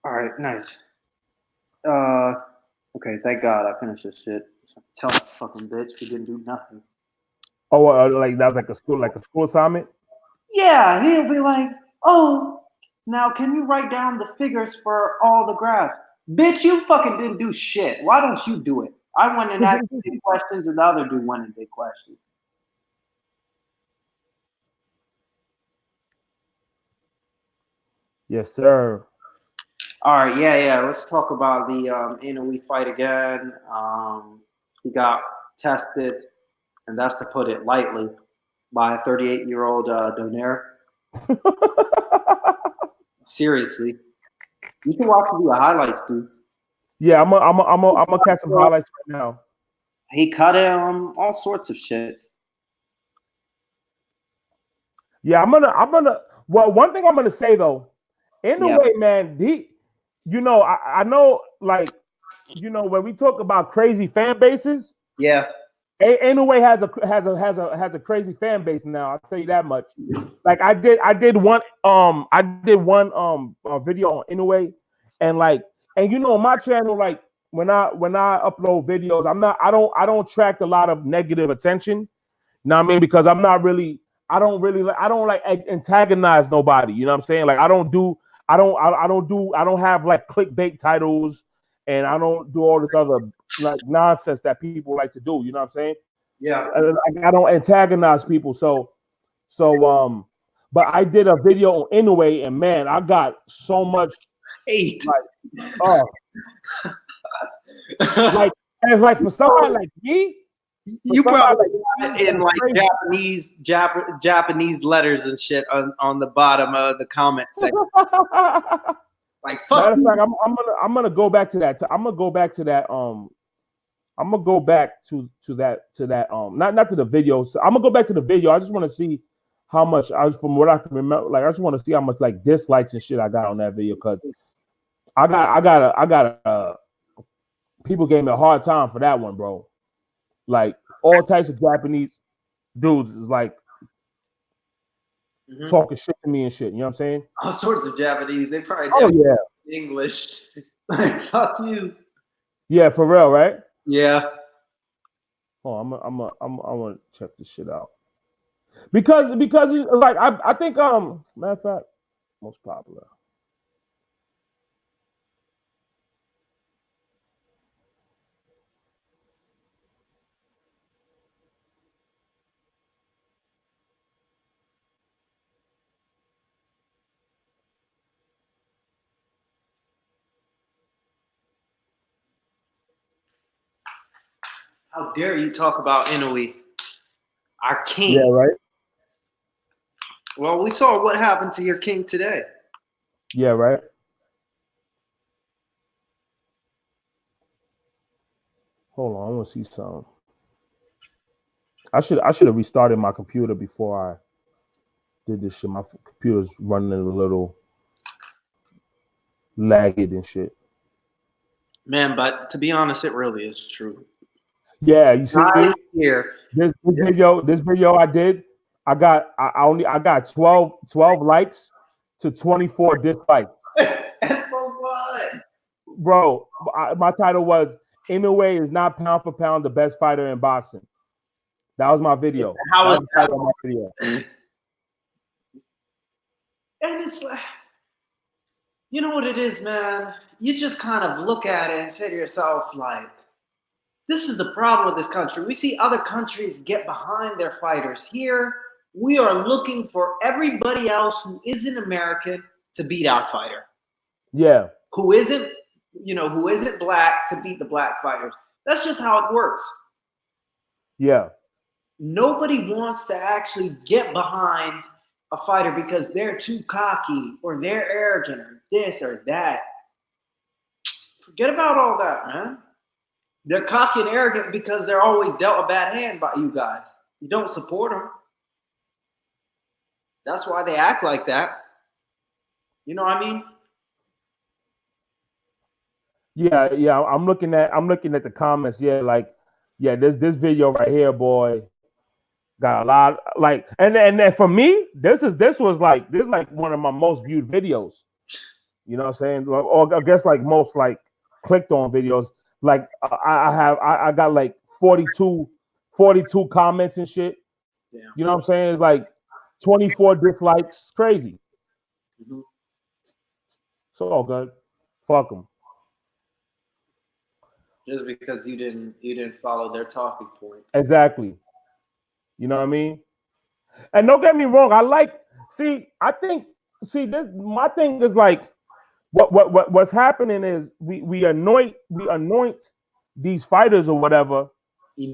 All right, nice. Okay, thank God I finished this shit. Tell that fucking bitch he didn't do nothing. Oh, like that was like a school assignment. Yeah, he'll be like, oh, now can you write down the figures for all the graphs? Bitch, you fucking didn't do shit. Why don't you do it? I went and asked big questions, and the other dude went and did questions. Yes, sir. All right, yeah. Let's talk about the Inoue fight again. He got tested, and that's to put it lightly, by a 38-year-old Donaire. Seriously, you can watch the highlights, dude. Yeah, I'm gonna catch some highlights right now. He cut him, all sorts of shit. Yeah, I'm gonna. Well, one thing I'm gonna say though, in a Yeah, way, man, I know, like, when we talk about crazy fan bases, yeah. Inoue has a crazy fan base now. I'll tell you that much. Like I did one video on Inoue, and on my channel, like when I upload videos, I don't attract a lot of negative attention. You know what I mean? Because I don't like antagonize nobody. You know what I'm saying? Like I don't have like clickbait titles, and I don't do all this other like nonsense that people like to do. You know what I'm saying? Yeah. I don't antagonize people. But I did a video on Inoue, and man, I got so much 8. like, oh, like, and like for somebody like me, You probably got it in like Japanese letters and shit on the bottom of the comment section. Like fuck. Matter of fact, I'm gonna go back to that. I'm gonna go back to that. I'm gonna go back to that. Not to the video. So I'm gonna go back to the video. I just want to see how much from what I can remember. Like I just want to see how much like dislikes and shit I got on that video, because I got people gave me a hard time for that one, bro. Like all types of Japanese dudes is like talking shit to me and shit. You know what I'm saying? All sorts of Japanese. They probably Yeah, English. Like fuck you. yeah, for real, right? Yeah. Oh, I'm gonna check this shit out because like I think matter of fact, most popular. How dare you talk about Inoue, our king? Yeah, right. Well, we saw what happened to your king today. Yeah, right. Hold on, I want to see something. I should have restarted my computer before I did this shit. My computer's running a little lagged and shit. Man, but to be honest, it really is true. Yeah, you see Guys here. this video I did, I got 12 likes to 24 dislikes. For what? Bro, my title was Inoue is not pound for pound the best fighter in boxing. That was my video. How was the title of my video? And it's like, you know what it is, man? You just kind of look at it and say to yourself, like, this is the problem with this country. We see other countries get behind their fighters. Here, we are looking for everybody else who isn't American to beat our fighter. Yeah. Who isn't black to beat the black fighters. That's just how it works. Yeah. Nobody wants to actually get behind a fighter because they're too cocky or they're arrogant or this or that. Forget about all that, man. They're cocky and arrogant because they're always dealt a bad hand by you guys. You don't support them. That's why they act like that. You know what I mean? Yeah. I'm looking at the comments. Yeah, like, yeah, this video right here, boy, got a lot. And then for me, this was like one of my most viewed videos. You know what I'm saying? Or I guess like most like clicked on videos. Like I got like 42 comments and shit. Yeah. You know what I'm saying? It's like 24 dislikes. Crazy. Mm-hmm. It's all good. Fuck them. Just because you didn't follow their talking point. Exactly. You know what I mean? And don't get me wrong. This my thing is like what's happening is we anoint these fighters or whatever.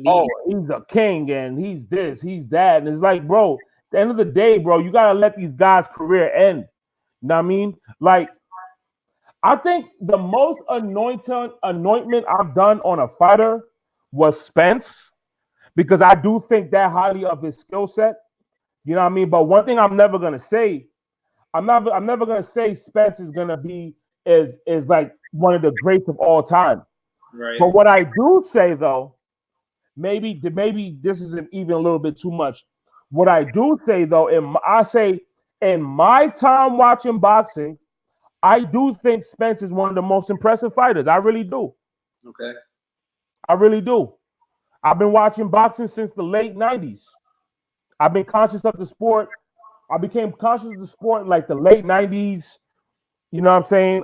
Oh, he's a king and he's this, he's that. And it's like, bro, at the end of the day, bro, you gotta let these guys' career end. You know what I mean? Like, I think the most anointment I've done on a fighter was Spence, because I do think that highly of his skill set. You know what I mean? But one thing I'm never gonna say, I'm never gonna say Spence is gonna be is like one of the greats of all time. Right. But what I do say though, maybe this isn't even a little bit too much. What I do say though, in my time watching boxing, I do think Spence is one of the most impressive fighters. I really do. Okay. I really do. I've been watching boxing since the late 90s. I've been conscious of the sport. I became conscious of the sport in like the late 90s. You know what I'm saying?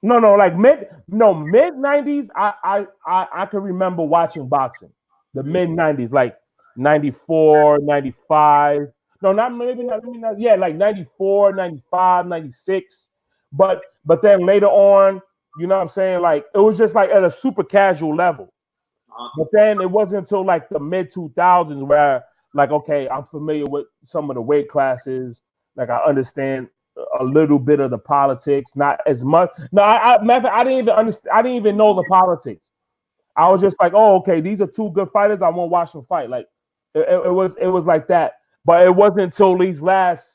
Mid 90s. I can remember watching boxing. The mid 90s, like 94, 95. No, not maybe not. Yeah, like 94, 95, 96. But then later on, you know what I'm saying? Like it was just like at a super casual level. But then it wasn't until like the mid 2000s where like, okay, I'm familiar with some of the weight classes. Like I understand a little bit of the politics, not as much. No, I didn't even understand. I didn't even know the politics. I was just like, oh, okay, these are two good fighters. I want to watch them fight. Like it was like that. But it wasn't until these last,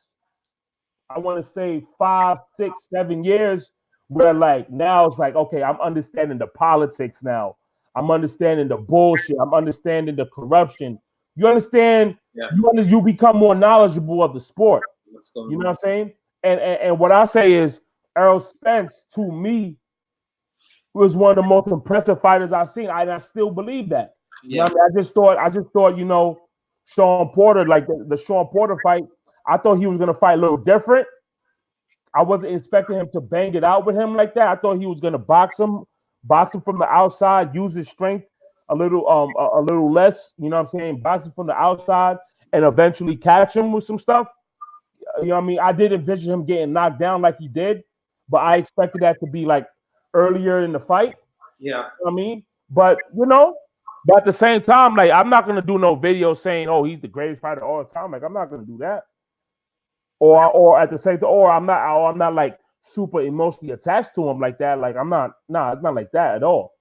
I want to say 5, 6, 7 years where like now it's like, okay, I'm understanding the politics now. I'm understanding the bullshit. I'm understanding the corruption. You understand? Yeah. You become more knowledgeable of the sport. You know what I'm saying? And what I say is Errol Spence, to me, was one of the most impressive fighters I've seen. I still believe that. Yeah. You know what I mean? I just thought, you know, Sean Porter, like the Sean Porter fight, I thought he was gonna fight a little different. I wasn't expecting him to bang it out with him like that. I thought he was gonna box him from the outside, use his strength a little less, you know what I'm saying? Box him from the outside and eventually catch him with some stuff. You know what I mean? I did envision him getting knocked down like he did, but I expected that to be like earlier in the fight. Yeah. You know what I mean? But at the same time, like I'm not gonna do no video saying, "Oh, he's the greatest fighter all the time." Like I'm not gonna do that. Or at the same time, I'm not like super emotionally attached to him like that. Like I'm not. Nah, it's not like that at all.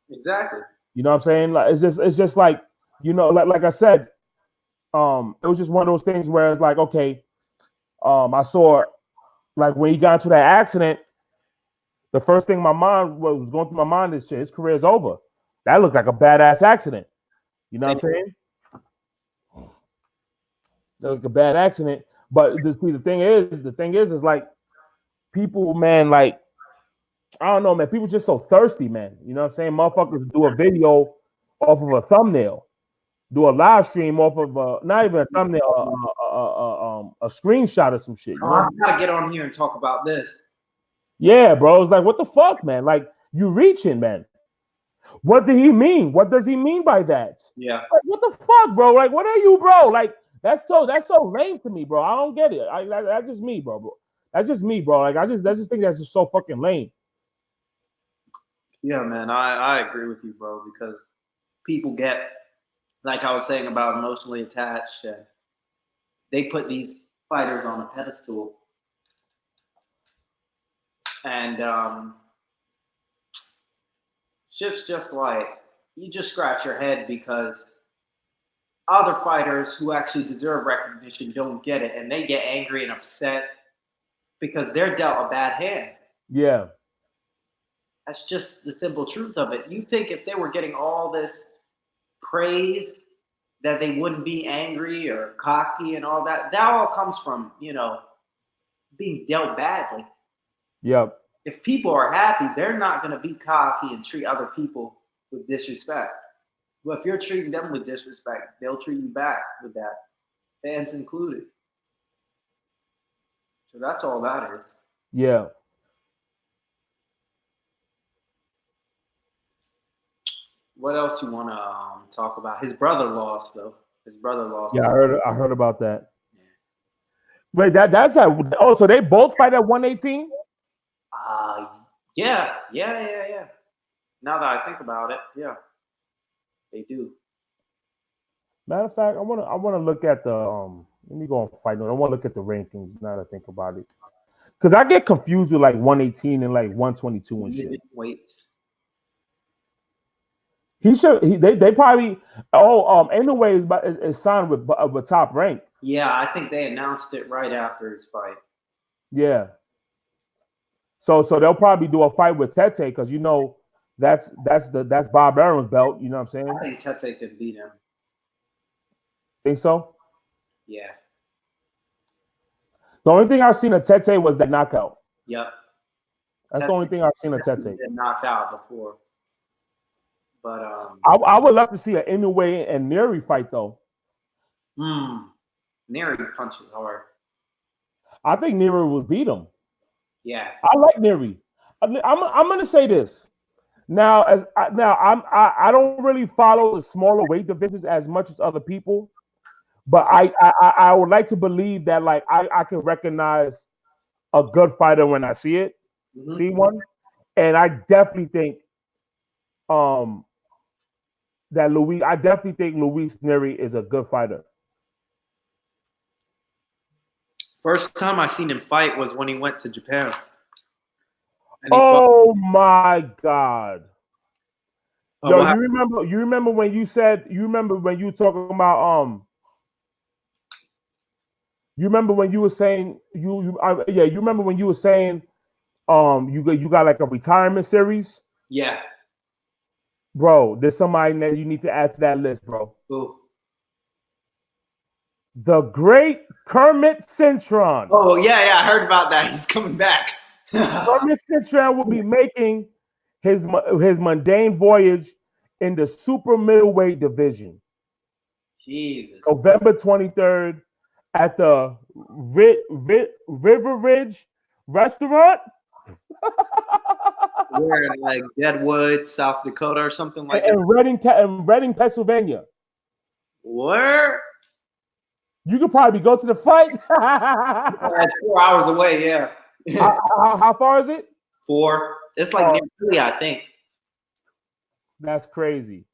Exactly. You know what I'm saying? Like it's just like, you know, like I said, it was just one of those things where it's like, okay, I saw like when he got into that accident, the first thing my mind was going through my mind is shit, his career's over. That looked like a badass accident. You know what I'm saying? That looked like a bad accident. But the thing is like people, man, like I don't know, man. People just so thirsty, man. You know what I'm saying? Motherfuckers do a video off of a thumbnail, do a live stream off of not even a thumbnail, a screenshot of some shit. You know? I gotta get on here and talk about this. Yeah, bro. It's like, what the fuck, man? Like, you reaching, man. What did he mean? What does he mean by that? Yeah. Like, what the fuck, bro? Like, what are you, bro? Like, that's so lame to me, bro. I don't get it. That's just me, bro. That's just me, bro. Like, I just think that's just so fucking lame. Yeah, man. I agree with you, bro, because people get, like I was saying about emotionally attached, and they put these fighters on a pedestal. And just like you just scratch your head because other fighters who actually deserve recognition don't get it, and they get angry and upset because they're dealt a bad hand. Yeah. That's just the simple truth of it. You think if they were getting all this praise that they wouldn't be angry or cocky and all that? That all comes from, being dealt badly. Yep. If people are happy, they're not going to be cocky and treat other people with disrespect. But if you're treating them with disrespect, they'll treat you back with that, fans included. So that's all that is. Yeah. What else you want to talk about? His brother lost, though. His brother lost. Yeah, I heard about that. Wait, that's that. Oh, so they both fight at 118? Yeah. Now that I think about it, yeah, they do. Matter of fact, I wanna look at the let me go on Fight Note. I want to look at the rankings now that I think about it. Because I get confused with like 118 and like 122 and shit. Weights. They probably anyways, but is signed with Top Rank. Yeah, I think they announced it right after his fight. Yeah. So they'll probably do a fight with Tete because you know that's Bob Arum's belt. You know what I'm saying? I think Tete could beat him. Think so? Yeah. The only thing I've seen of Tete was that knockout. Yep. That's the only thing I've seen of Tete. Been knocked out before. But I would love to see an Inoue and Neri fight though. Neri punches hard. I think Neri would beat him. Yeah. I like Neri. I'm gonna say this. Now I don't really follow the smaller weight divisions as much as other people. But I would like to believe that like I can recognize a good fighter when I see it, see one, and I definitely think that Luis Neri is a good fighter. First time I seen him fight was when he went to Japan. Oh my God! Yo, you remember when you said you were talking about you remember when you were saying you remember when you were saying you got like a retirement series? Yeah. Bro, there's somebody that you need to add to that list, bro. Who? The great Kermit Cintron. Oh yeah, I heard about that. He's coming back. Kermit Cintron will be making his mundane voyage in the super middleweight division. Jesus. November 23rd. At the River Ridge restaurant. Where in like Deadwood, South Dakota or something like that? In Reading, Pennsylvania. Where? You could probably go to the fight. It's 4 hours away, yeah. How far is it? 4. It's like near Philly, I think. That's crazy.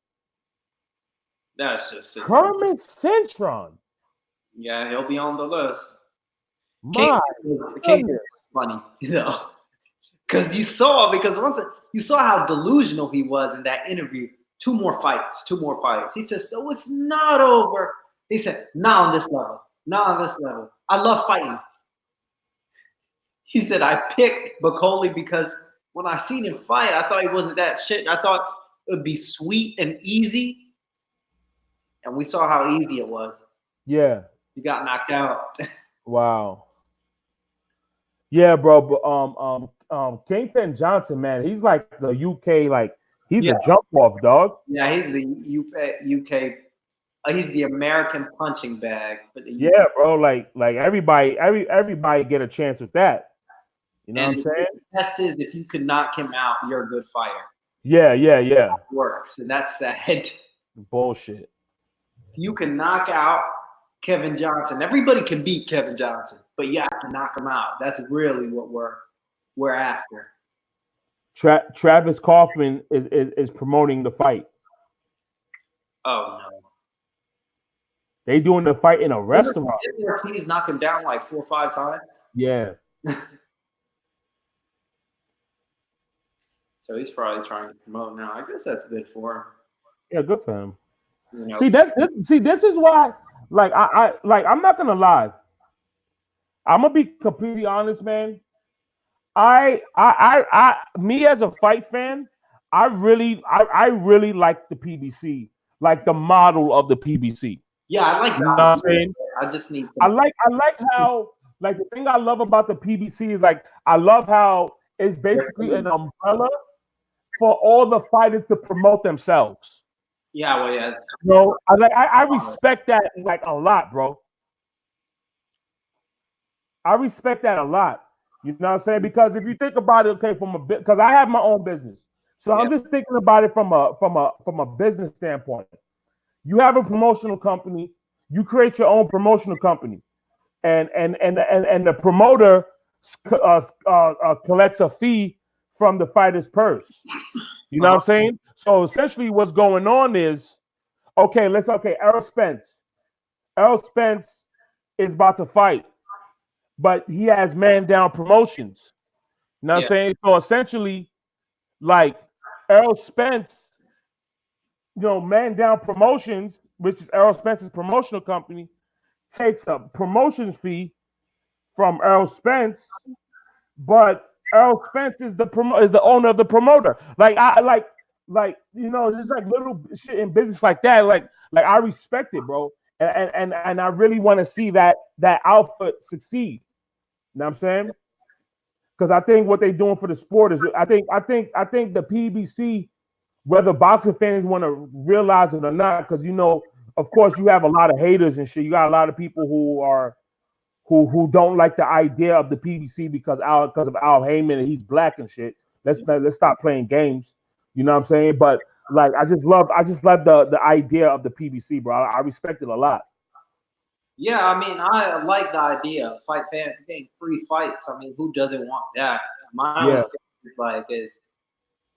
That's just Kermit Cintron. Yeah, he'll be on the list. King is funny, you know, because you saw how delusional he was in that interview. 2 more fights. He said, "So it's not over." He said, "Not on this level. I love fighting." He said, "I picked Bakole because when I seen him fight, I thought he wasn't that shit. I thought it would be sweet and easy, and we saw how easy it was." Yeah. He got knocked out. Wow. Yeah, bro. But Kingpin Johnson, man, he's like the UK, like he's a jump off dog. Yeah, he's the UK. He's the American punching bag. Yeah, bro. Like everybody get a chance with that. You know what I'm saying? The test is if you can knock him out, you're a good fighter. Yeah. It works, and that's sad. Bullshit. You can knock out Kevin Johnson. Everybody can beat Kevin Johnson, but you have to knock him out. That's really what we're after. Travis Kaufman is promoting the fight. Oh no. They doing the fight in a restaurant. Ortiz knock him down like 4 or 5 times. Yeah. So he's probably trying to promote now. I guess that's good for him. Yeah, good for him. You know? This is why. Like I'm not gonna lie. I'm gonna be completely honest, man. Me as a fight fan, I really like the PBC, like the model of the PBC. Yeah, I like that. You know what I'm saying? I just need to. I like how like the thing I love about the PBC is like I love how it's basically an umbrella for all the fighters to promote themselves. Yeah, well, yeah. You know, I respect that like a lot, bro. I respect that a lot. You know what I'm saying? Because if you think about it, okay, from a bit, because I have my own business, so I'm just thinking about it from a business standpoint. You have a promotional company, you create your own promotional company, and the promoter collects a fee from the fighter's purse. You know what I'm saying? So essentially, what's going on is, Errol Spence. Errol Spence is about to fight, but he has man down promotions. You know what I'm saying? So essentially, like Errol Spence, man down promotions, which is Errol Spence's promotional company, takes a promotion fee from Errol Spence, but Errol Spence is the owner of the promoter. Just like little shit in business like that. Like I respect it, bro, and I really want to see that outfit succeed. You know what I'm saying? Because I think what they're doing for the sport is, I think the PBC, whether boxing fans want to realize it or not, because of course, you have a lot of haters and shit. You got a lot of people who don't like the idea of the PBC because of Al Heyman and he's black and shit. Let's stop playing games. You know what I'm saying? But like, I just love the idea of the PBC, bro. I respect it a lot. Yeah, I mean, I like the idea of fight fans getting free fights. I mean, who doesn't want that? My only thing is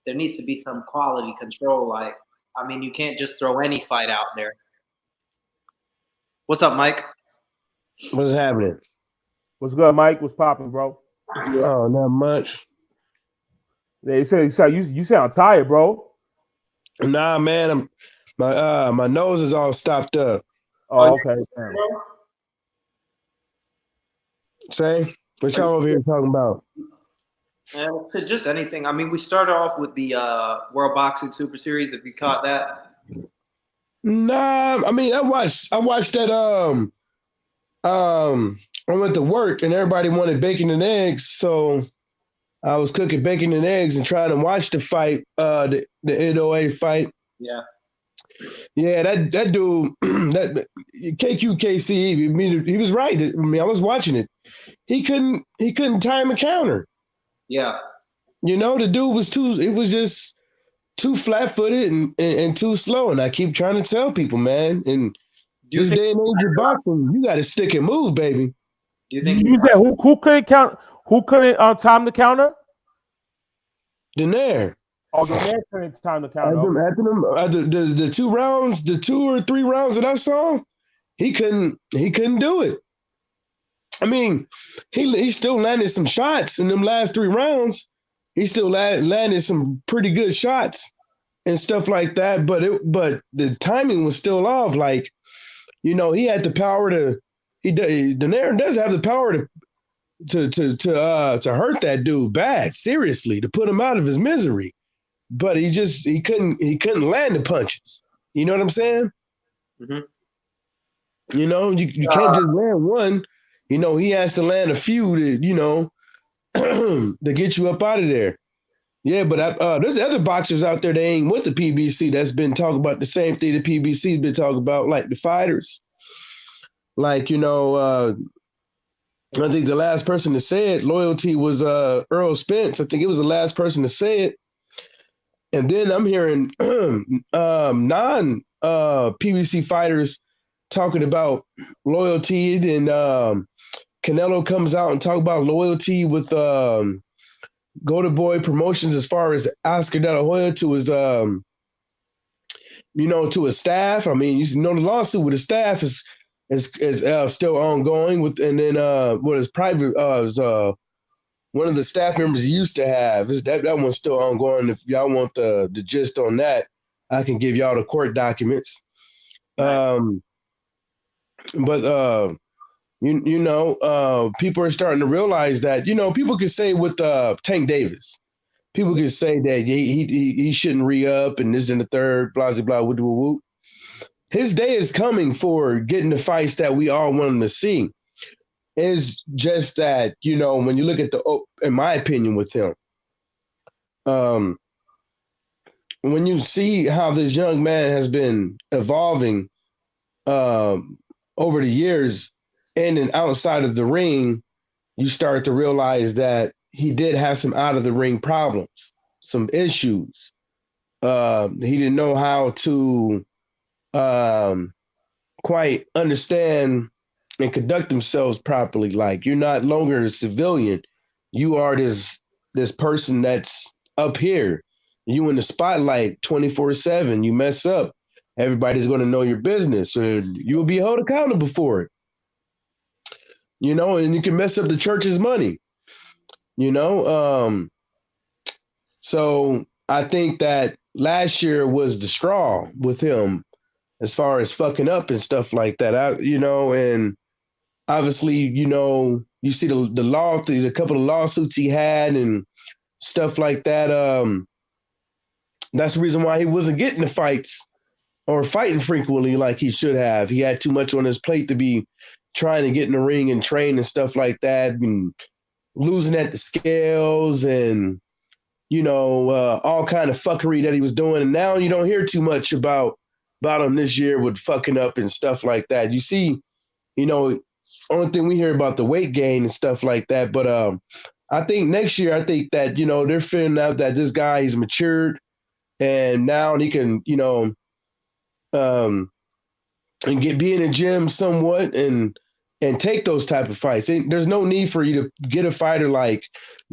there needs to be some quality control. Like, I mean, you can't just throw any fight out there. What's up, Mike? What's happening? What's good, Mike? What's popping, bro? Oh, not much. Yeah, you sound tired, bro. Nah, man, my nose is all stopped up. Oh, okay. Say, what y'all over here talking about? Just anything. I mean, we started off with the World Boxing Super Series. If you caught that. Nah, I mean, I watched that. I went to work and everybody wanted bacon and eggs, so I was cooking bacon and eggs and trying to watch the fight, the NOA fight. Yeah. Yeah, that dude, that KQKC, I mean, he was right. I mean, I was watching it. He couldn't time a counter. Yeah. The dude was just too flat-footed and too slow. And I keep trying to tell people, man, in this day and age of boxing, you got to stick and move, baby. Do you think who couldn't count? Who couldn't time the counter? Donaire. Oh, Donaire couldn't time the counter. The 2 rounds, the 2 or 3 rounds that I saw, he couldn't do it. I mean, he still landed some shots in them last 3 rounds. He still landed some pretty good shots and stuff like that. But the timing was still off. Like, he had the power to. Donaire does have the power to hurt that dude bad, seriously, to put him out of his misery. But he couldn't land the punches. You know what I'm saying? Mm-hmm. You can't just land one. He has to land a few to, to get you up out of there. Yeah, but there's other boxers out there that ain't with the PBC that's been talking about the same thing the PBC's been talking about, like the fighters. Like, I think the last person to say it, loyalty, was Errol Spence. I think it was the last person to say it. And then I'm hearing non-PBC fighters talking about loyalty, and Canelo comes out and talk about loyalty with Golden Boy Promotions as far as Oscar De La Hoya to his to his staff. I mean, the lawsuit with his staff is still ongoing with, and then what is private one of the staff members he used to have is that one's still ongoing. If y'all want the gist on that, I can give y'all the court documents. But people are starting to realize that, people can say with Tank Davis, people can say that he shouldn't re-up and this and the third, blah, blah, blah, woo, woo, woo. His day is coming for getting the fights that we all want him to see. is just that, when you look at in my opinion with him, when you see how this young man has been evolving over the years in and outside of the ring, you start to realize that he did have some out of the ring problems, some issues. He didn't know how to quite understand and conduct themselves properly. Like, you're not longer a civilian. You are this person that's up here. You in the spotlight 24/7. You mess up, everybody's going to know your business, and you will be held accountable for it. And you can mess up the church's money. So I think that last year was the straw with him as far as fucking up and stuff like that. And obviously, you see the couple of lawsuits he had and stuff like that. That's the reason why he wasn't getting the fights or fighting frequently like he should have. He had too much on his plate to be trying to get in the ring and train and stuff like that, and losing at the scales and, all kind of fuckery that he was doing. And now you don't hear too much about him this year with fucking up and stuff like that. You see, only thing we hear about the weight gain and stuff like that. But I think next year, I think that, they're figuring out that this guy, he's matured, and now he can, and be in the gym somewhat and take those type of fights. There's no need for you to get a fighter like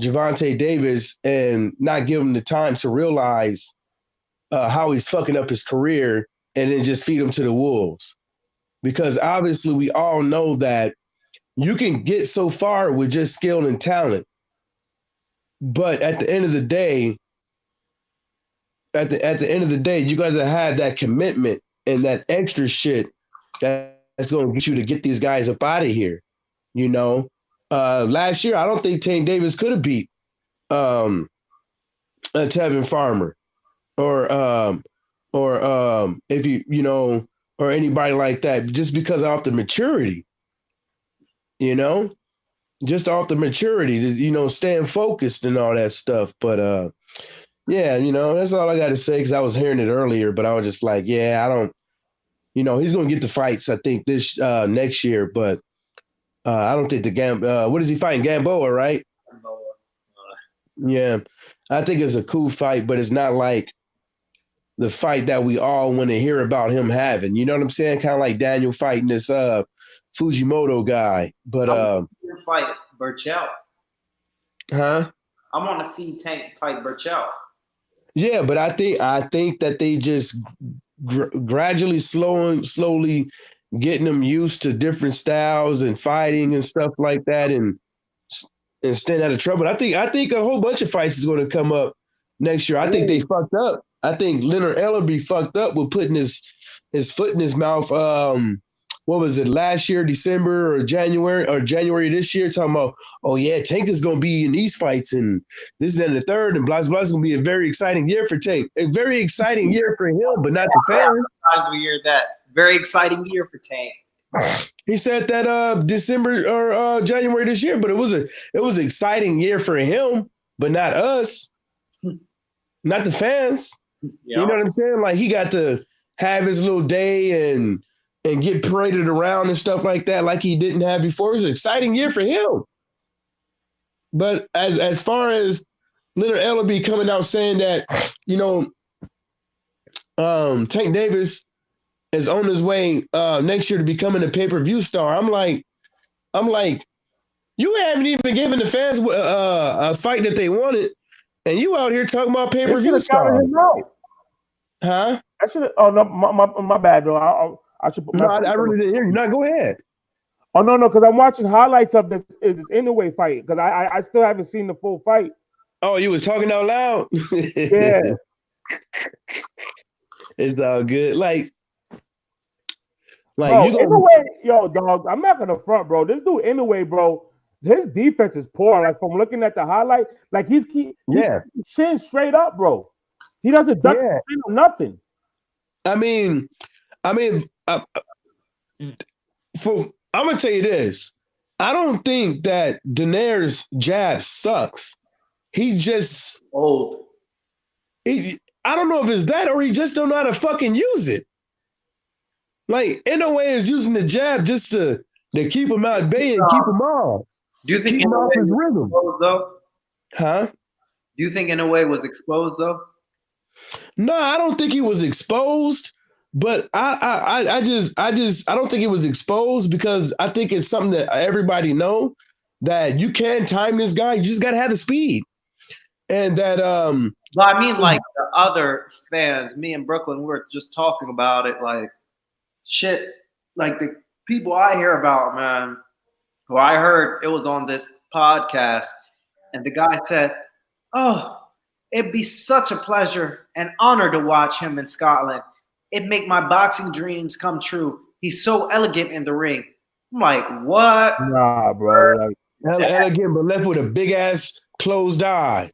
Gervonta Davis and not give him the time to realize how he's fucking up his career and then just feed him to the wolves. Because obviously we all know that you can get so far with just skill and talent. But at the end of the day, you got to have that commitment and that extra shit that's going to get you to get these guys up out of here. Last year, I don't think Tank Davis could have beat Tevin Farmer or if or anybody like that, just because off the maturity, just off the maturity, staying focused and all that stuff. But yeah, that's all I got to say, because I was hearing it earlier, but I was just like, yeah, I don't, he's going to get the fights, I think, this next year, but I don't think what is he fighting? Gamboa, right? Yeah, I think it's a cool fight, but it's not like the fight that we all want to hear about him having. You know what I'm saying? Kind of like Daniel fighting this Fujimoto guy. But fight Burchell. Huh? I want to see Tank fight Burchell. Yeah, but I think that they just gradually slowly getting them used to different styles and fighting and stuff like that, and staying out of trouble. I think a whole bunch of fights is going to come up next year. I think they fucked up. I think Leonard Ellerbe fucked up with putting his foot in his mouth. What was it, last year, December or January this year, talking about, oh yeah, Tank is going to be in these fights and this and the third, and blah, blah, is going to be a very exciting year for Tank. A very exciting year for him, but not the fans. Sometimes we hear that. Very exciting year for Tank. He said that December or January this year, but it was an exciting year for him, but not us, not the fans. Yep. You know what I'm saying? Like, he got to have his little day and get paraded around and stuff like that, like he didn't have before. It was an exciting year for him. But as far as Leonard Ellerbe coming out saying that, Tank Davis is on his way next year to becoming a pay-per-view star, I'm like, you haven't even given the fans a fight that they wanted, and you out here talking about pay-per-view star. Huh? I should have. Oh no, my bad though. I should. No, I really didn't hear you. No, go ahead. Oh no, because I'm watching highlights of this Inoue fight, because I still haven't seen the full fight. Oh, you was talking out loud? Yeah. It's all good. Like bro, Inoue, yo, dog, I'm not gonna front, bro. This dude Inoue, bro, his defense is poor. Like, from looking at the highlight, like he's chin straight up, bro. He doesn't duck nothing. I mean, I'm gonna tell you this. I don't think that Daenerys' jab sucks. He's just Old. I don't know if it's that or he just don't know how to fucking use it. Like NOA is using the jab just to keep him out bay and keep him off. Do you think Keep him off his rhythm. exposed, though? Huh? Do you think NOA was exposed though? No, I don't think he was exposed, but I don't think he was exposed because I think it's something that everybody know that you can time this guy. You just gotta have the speed. And that But I mean, like the other fans, me and Brooklyn, we were just talking about it. Like, shit, like the people I hear about, man, who I heard it was on this podcast, and the guy said, "Oh, it'd be such a pleasure and honor to watch him in Scotland. It'd make my boxing dreams come true. He's so elegant in the ring." I'm like, what? Nah, bro. Like, elegant, but left with a big ass closed eye.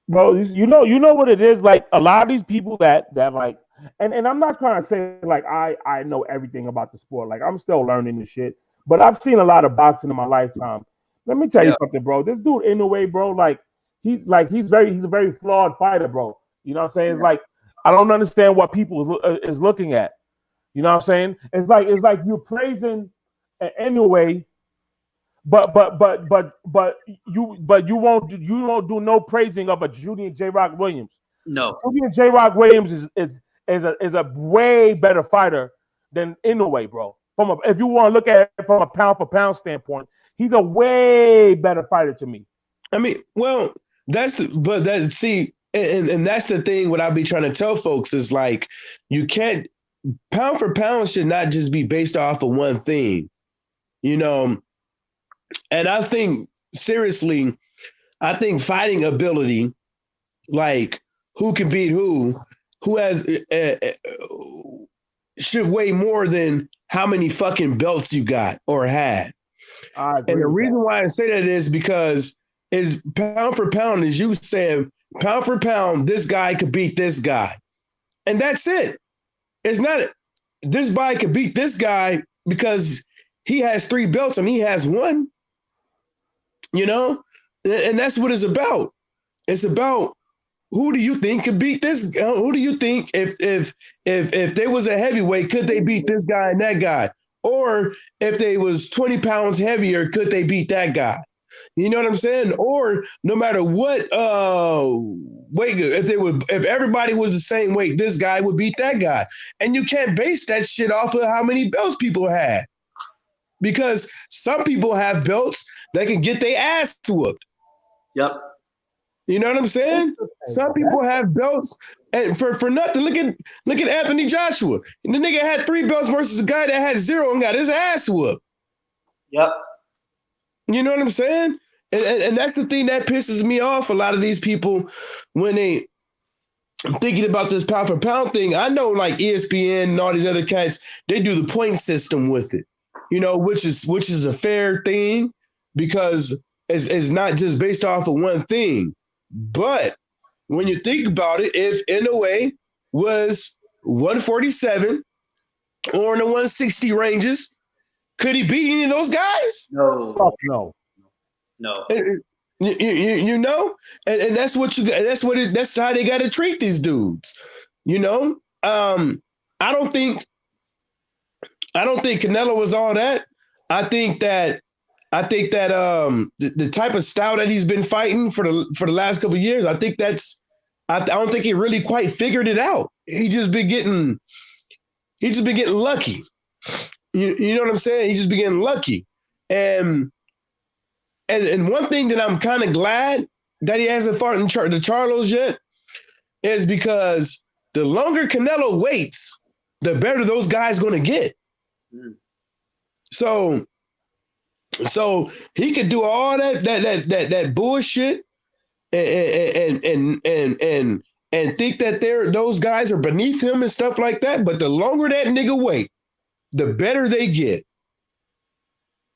bro, you know what it is. Like a lot of these people that like, and I'm not trying to say like I know everything about the sport. Like I'm still learning this shit, but I've seen a lot of boxing in my lifetime. Let me tell you something, bro. This dude, in a way, bro, like he's a very flawed fighter, bro. You know what I'm saying? It's like I don't understand what people is looking at. You know what I'm saying? It's like you're praising anyway. But you won't do no praising of a Julian J. Rock Williams. No, Julian J. Rock Williams is a way better fighter than Inoue, bro. If you want to look at it from a pound for pound standpoint, he's a way better fighter to me. I mean, well, that's and that's the thing. What I'll be trying to tell folks is like you can't pound for pound should not just be based off of one thing, you know. And I think seriously, I think fighting ability, like who can beat who has should weigh more than how many fucking belts you got or had. And the reason why I say that is because is pound for pound, as you said, pound for pound, this guy could beat this guy. And that's it. It's not this guy could beat this guy because he has 3 belts and he has 1. You know, and that's what it's about. It's about who do you think could beat this? Who do you think if they was a heavyweight, could they beat this guy and that guy? Or if they was 20 pounds heavier, could they beat that guy? You know what I'm saying? Or no matter what weight, if everybody was the same weight, this guy would beat that guy. And you can't base that shit off of how many belts people had. Because some people have belts that can get their ass whooped. Yep. You know what I'm saying? Some people have belts, and for nothing. Look at Anthony Joshua. And the nigga had 3 belts versus a guy that had 0 and got his ass whooped. Yep. You know what I'm saying? And that's the thing that pisses me off. A lot of these people when they thinking about this pound for pound thing. I know like ESPN and all these other cats, they do the point system with it. You know, which is a fair thing because it's not just based off of one thing. But when you think about it, if NOA was 147 or in the 160 ranges, could he beat any of those guys? No. Fuck no. No. You know, and that's what that's how they got to treat these dudes. You know, I don't think Canelo was all that. I think that the type of style that he's been fighting for the last couple of years, I don't think he really quite figured it out. He's just been getting lucky. You know what I'm saying? He's just been getting lucky. And one thing that I'm kind of glad that he hasn't fought in the Charlos yet is because the longer Canelo waits, the better those guys going to get. Mm. So he could do all that bullshit and think that those guys are beneath him and stuff like that. But the longer that nigga wait, the better they get.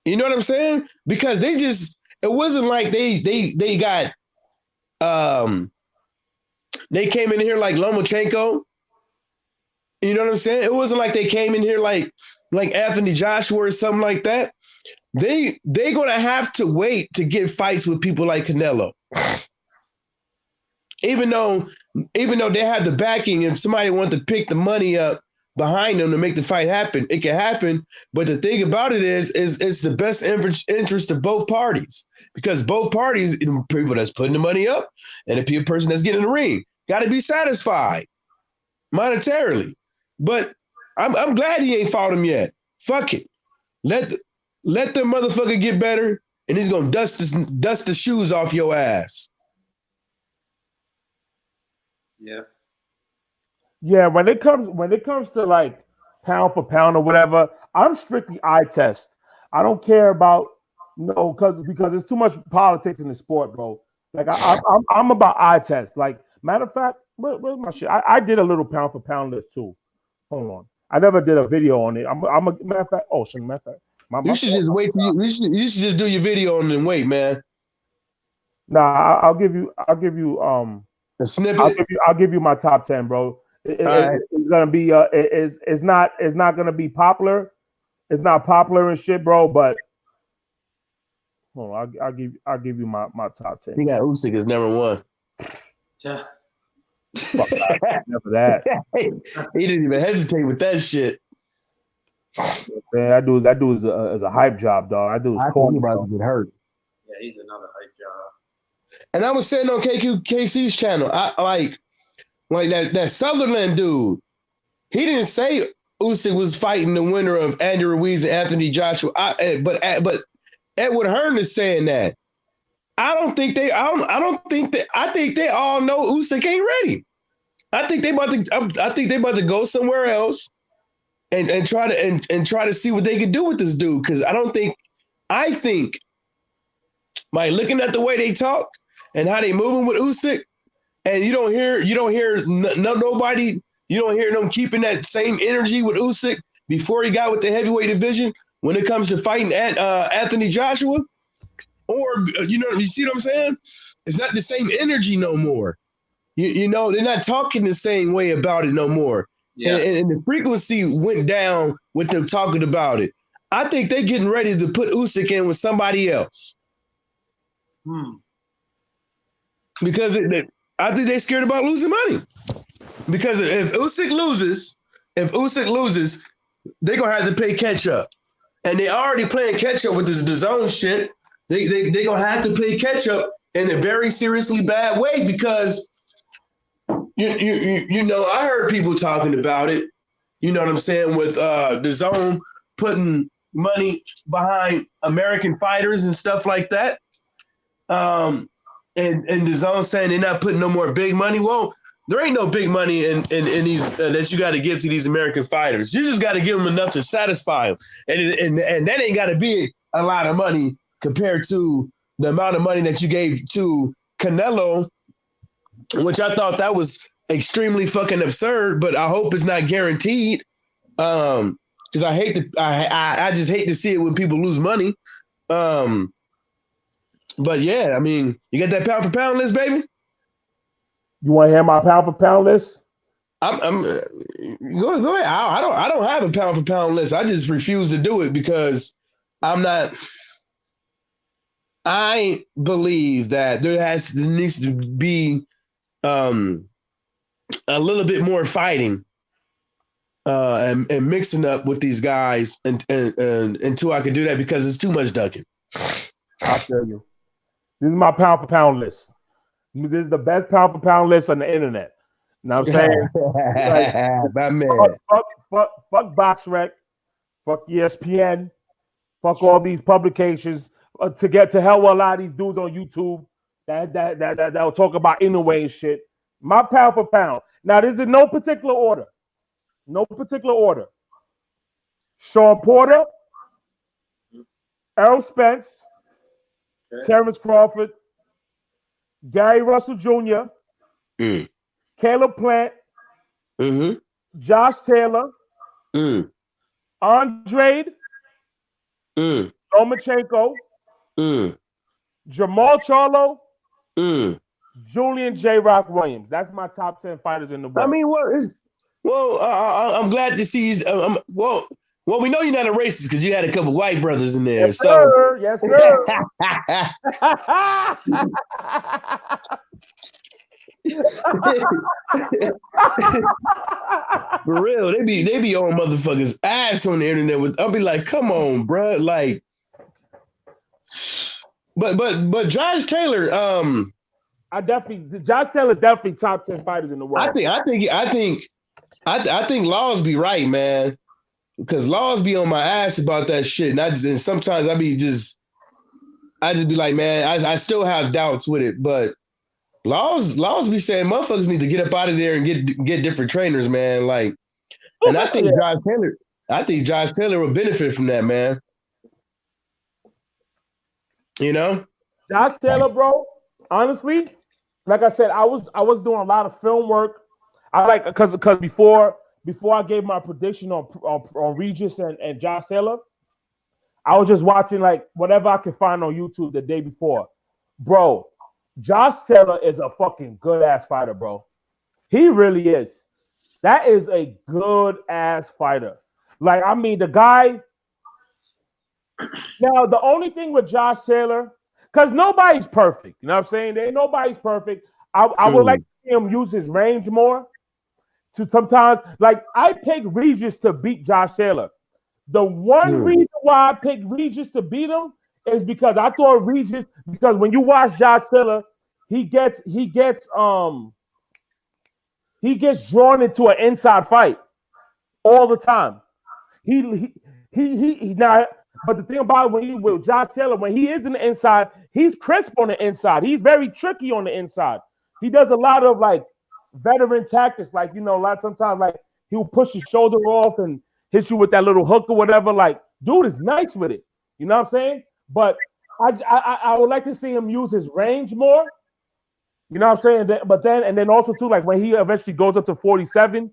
You know what I'm saying? Because it wasn't like they got they came in here like Lomachenko. You know what I'm saying? It wasn't like they came in here like Anthony Joshua or something like that. They gonna have to wait to get fights with people like Canelo. Even though they have the backing, if somebody wants to pick the money up behind them to make the fight happen, it can happen. But the thing about it is it's the best interest of both parties, because both parties, people that's putting the money up and the person that's getting in the ring, got to be satisfied monetarily. But I'm glad he ain't fought him yet. Fuck it. Let the motherfucker get better, and he's gonna dust the shoes off your ass. Yeah. Yeah, when it comes to like pound for pound or whatever, I'm strictly eye test. I don't care about because there's too much politics in the sport, bro. Like I'm about eye test. Like matter of fact, where's my shit? I did a little pound for pound list too. Hold on, I never did a video on it. I'm a matter of fact. Oh, matter of fact, you should just wait till you should just do your video on and wait, man. Nah, I'll give you a snippet. I'll give you my top 10, bro. It's gonna be it's not gonna be popular. It's not popular and shit, bro. But hold on, I'll give you my top 10. He got Usyk as number one. Yeah. Never that. He didn't even hesitate with that shit. Man, that dude is a hype job, dog. That dude's corny, about to get hurt. Yeah, he's another hype job. And I was saying on KC's channel, I like that Sutherland dude. He didn't say Usyk was fighting the winner of Andy Ruiz and Anthony Joshua. But Edward Hearn is saying that. I think they all know Usyk ain't ready. I think they about to go somewhere else and try to see what they can do with this dude. Because I think by looking at the way they talk and how they moving with Usyk, and you don't hear nobody, you don't hear them keeping that same energy with Usyk before he got with the heavyweight division when it comes to fighting at Anthony Joshua. Or you see what I'm saying? It's not the same energy no more. You know, they're not talking the same way about it no more. Yeah. And the frequency went down with them talking about it. I think they're getting ready to put Usyk in with somebody else. Because I think they're scared about losing money. Because if Usyk loses, they're gonna have to pay catch up. And they already playing catch up with this DAZN shit. They gonna have to play catch up in a very seriously bad way, because you know, I heard people talking about it. You know what I'm saying, with DAZN putting money behind American fighters and stuff like that. And DAZN saying they're not putting no more big money. Well, there ain't no big money in these that you got to give to these American fighters. You just got to give them enough to satisfy them, and that ain't got to be a lot of money compared to the amount of money that you gave to Canelo, which I thought that was extremely fucking absurd. But I hope it's not guaranteed, because I just hate to see it when people lose money. But yeah, I mean, you got that pound for pound list, baby? You want to hear my pound for pound list? Go ahead. I don't have a pound for pound list. I just refuse to do it because I believe that there needs to be a little bit more fighting and mixing up with these guys and until I can do that, because it's too much ducking. I'll tell you. This is my pound for pound list. This is the best pound for pound list on the internet. You know what I'm saying? My man. Fuck BoxRec, fuck ESPN, fuck all these publications. To get to hell with a lot of these dudes on YouTube that will talk about Inoue and shit. My pound for pound. Now, this is in no particular order. Sean Porter, Errol Spence, Terrence Crawford, Gary Russell Jr., Caleb Plant, Josh Taylor, Andrade, Lomachenko, Jamal Charlo, Julian J. Rock Williams. That's my top 10 fighters in the world. I mean, I'm glad to see. Well, we know you're not a racist because you had a couple white brothers in there. Yes, So sir. Yes, sir. for real, they be on motherfuckers' ass on the internet with. I'll be like, come on, bruh. Like, but Josh Taylor, Josh Taylor definitely top 10 fighters in the world. I think Laws be right, man. Because Laws be on my ass about that shit, and sometimes I just be like, man, I still have doubts with it, but Laws be saying motherfuckers need to get up out of there and get different trainers, man. Like, and I think Josh Taylor will benefit from that, man. You know, Josh Taylor, bro. Honestly, like I said, I was doing a lot of film work. I like because before I gave my prediction on Regis and Josh Taylor, I was just watching like whatever I could find on YouTube the day before. Bro, Josh Taylor is a fucking good ass fighter, bro. He really is. That is a good ass fighter. Like, I mean, the guy. Now, the only thing with Josh Taylor, because nobody's perfect, you know what I'm saying? Nobody's perfect. I would like to see him use his range more. To sometimes, like, I picked Regis to beat Josh Taylor. The one reason why I picked Regis to beat him is because I thought Regis, because when you watch Josh Taylor, he gets drawn into an inside fight all the time. He now, but the thing about with Josh Taylor, when he is in the inside, he's crisp on the inside. He's very tricky on the inside. He does a lot of like veteran tactics, like, you know, sometimes like he'll push his shoulder off and hit you with that little hook or whatever. Like, dude is nice with it. You know what I'm saying? But I would like to see him use his range more. You know what I'm saying? But then also too, like when he eventually goes up to 47,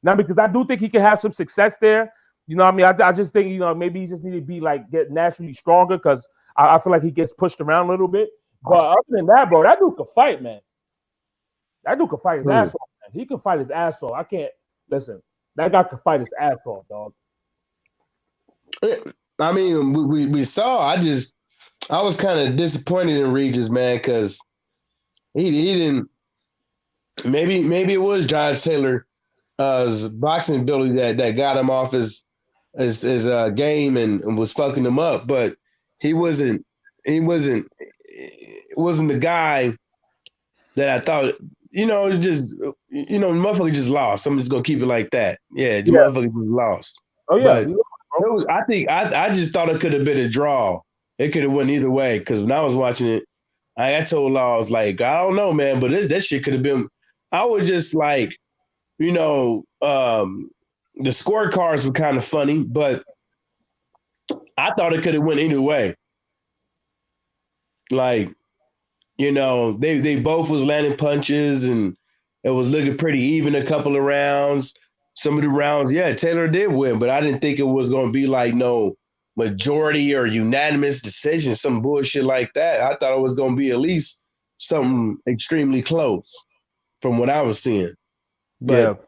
now because I do think he can have some success there. You know what I mean? I just think, you know, maybe he just need to be like get naturally stronger because I feel like he gets pushed around a little bit. But other than that, bro, that dude could fight, man. That dude could fight his ass off, man. He can fight his ass off. I can't listen. That guy could fight his ass off, dog. I mean, we saw. I was kind of disappointed in Regis, man, because he didn't. Maybe it was Josh Taylor's boxing ability that got him off his game and was fucking him up, but he wasn't the guy that I thought. You know, motherfucker just lost. I'm just gonna keep it like that. Yeah, motherfucker just lost. Oh yeah. But I just thought it could have been a draw. It could have went either way. Because when I was watching it, I told Laws, like, I don't know, man, but that shit could have been. I was just like, you know, the scorecards were kind of funny, but I thought it could have went either way. Like, you know, they both was landing punches and it was looking pretty even a couple of rounds. Some of the rounds, yeah, Taylor did win, but I didn't think it was going to be like no majority or unanimous decision, some bullshit like that. I thought it was going to be at least something extremely close from what I was seeing. But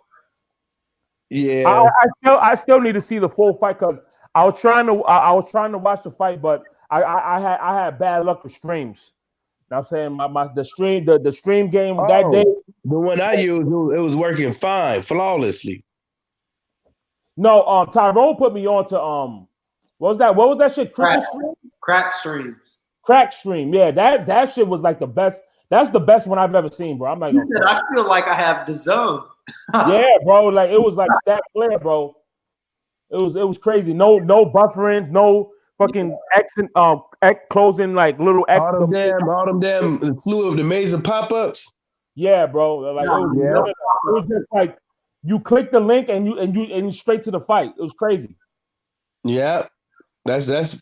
yeah. I still need to see the full fight because I was trying to watch the fight, but I had bad luck with streams. You know what I'm saying the stream game that day. The one I used, it was working fine, flawlessly. No, Tyrone put me on to what was that shit? Crack streams. Crack stream. Yeah, that shit was like the best. That's the best one I've ever seen, bro. I'm like, I feel like I have the zone. Yeah, bro. Like it was like that clear, bro. It was crazy. No bufferings, no fucking accent, closing like little X. All them damn slew of the amazing pop-ups. Yeah, bro. Like it was just like you click the link and you straight to the fight. It was crazy. Yeah, that's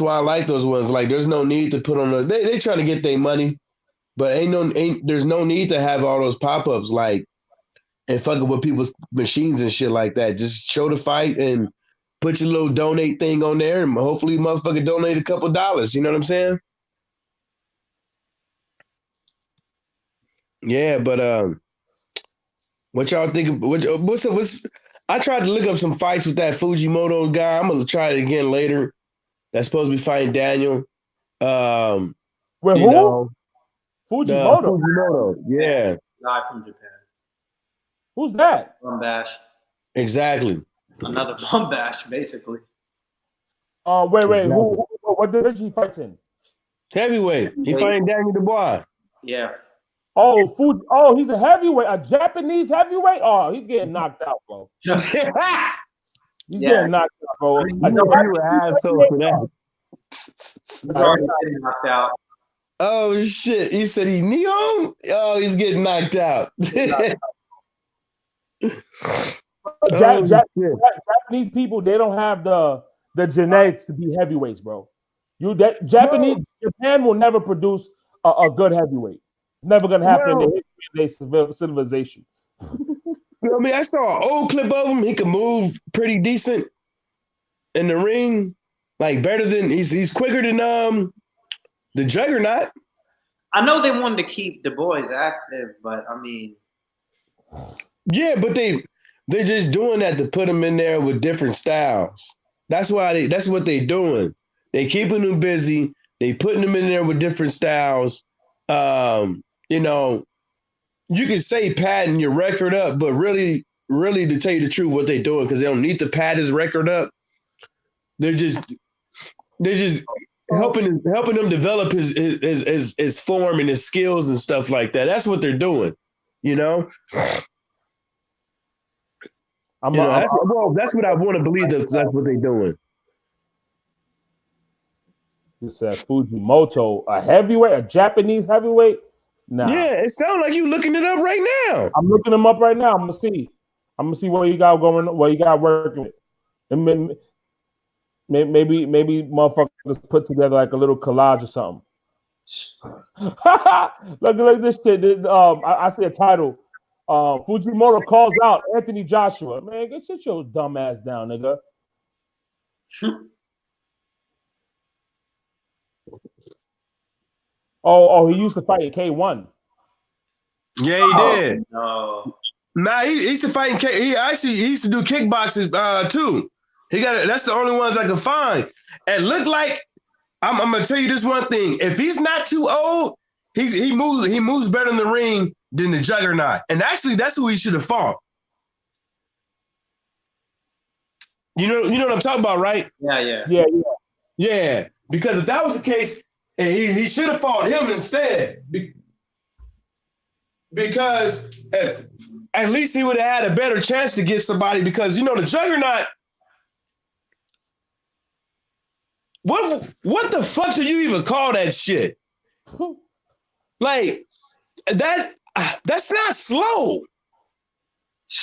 why I like those ones. Like, there's no need to put on they trying to get their money, but there's no need to have all those pop-ups like and fucking with people's machines and shit like that. Just show the fight and put your little donate thing on there, and hopefully, motherfucker donate a couple dollars. You know what I'm saying? Yeah, but what y'all think? I tried to look up some fights with that Fujimoto guy. I'm gonna try it again later. That's supposed to be fighting Daniel. Wait, You who? know, Fujimoto. Fujimoto. Yeah, Guy from Japan. Who's that? Bum bash. exactly. Another bum bash, basically. Wait. Exactly. What division he fights in? Heavyweight. He fighting Daniel Dubois. Yeah. Oh, he's a heavyweight, a Japanese heavyweight. Oh, he's getting knocked out, bro. He's getting knocked out, bro. You an asshole for that. He's already getting knocked out. Oh shit! You said he neon? Oh, he's getting knocked out. Japanese people, they don't have the genetics to be heavyweights, bro. Japan will never produce a good heavyweight. It's never gonna happen in the history of their civilization. I mean, I saw an old clip of him. He could move pretty decent in the ring, like better than he's quicker than the Juggernaut. I know they wanted to keep Du Bois active, but I mean, yeah, but they're just doing that to put him in there with different styles. That's why that's what they're doing. They keeping him busy. They putting him in there with different styles. You know, you can say padding your record up, but really, to tell you the truth, what they're doing, because they don't need to pad his record up. They're just helping him develop his form and his skills and stuff like that. That's what they're doing, you know. That's what I want to believe. That's what they're doing. You said Fujimoto, a heavyweight, a Japanese heavyweight. Nah. Yeah, it sounds like you looking it up right now. I'm looking him up right now. I'm gonna see what you got going, what you got working with. And maybe motherfuckers put together like a little collage or something. look at this shit. I see a title. Fujimoto calls out Anthony Joshua. Man, sit your dumb ass down, nigga. Oh, he used to fight in K1. Yeah, he did. No. Nah, he used to fight in K. He used to do kickboxing too. That's the only ones I can find. And look like I'm gonna tell you this one thing. If he's not too old, he moves better in the ring than the Juggernaut. And actually, that's who he should have fought. You know what I'm talking about, right? Yeah. Because if that was the case, and he should have fought him instead. Because at least he would have had a better chance to get somebody. Because the Juggernaut. What the fuck do you even call that shit? Like that's not slow.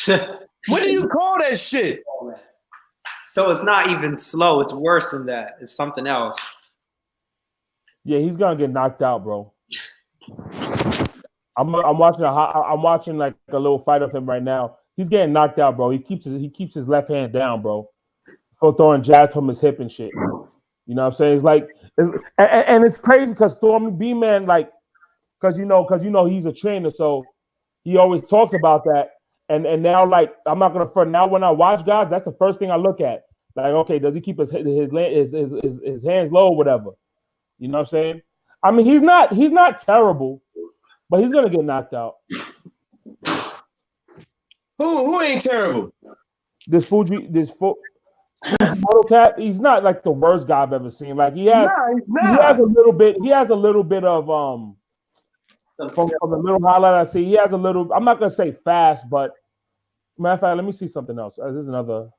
What do you call that shit? So it's not even slow. It's worse than that. It's something else. Yeah, he's gonna get knocked out, bro. I'm watching like a little fight of him right now. He's getting knocked out, bro. He keeps his left hand down, bro. For throwing jabs from his hip and shit. You know what I'm saying? It's like and it's crazy because Stormy B-Man, like, because he's a trainer, so he always talks about that. And now, like, I'm not gonna front. Now when I watch guys, that's the first thing I look at. Like, okay, does he keep his hands low or whatever? You know what I'm saying? I mean, he's not terrible, but he's gonna get knocked out. Who ain't terrible? This Fujimoto cat, he's not like the worst guy I've ever seen. Like he has a little bit of from the little highlight I see, he has a little. I'm not gonna say fast, but matter of fact, let me see something else. This is another.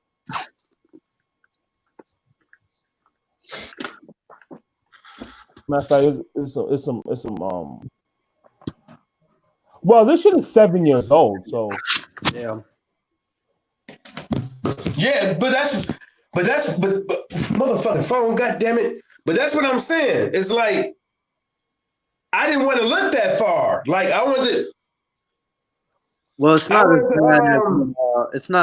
Matter of fact, it's some. Well, this shit is 7 years old, so yeah. Yeah, but motherfucking phone, goddamn it! But that's what I'm saying. It's like I didn't want to look that far. Like I wanted. Well, it's not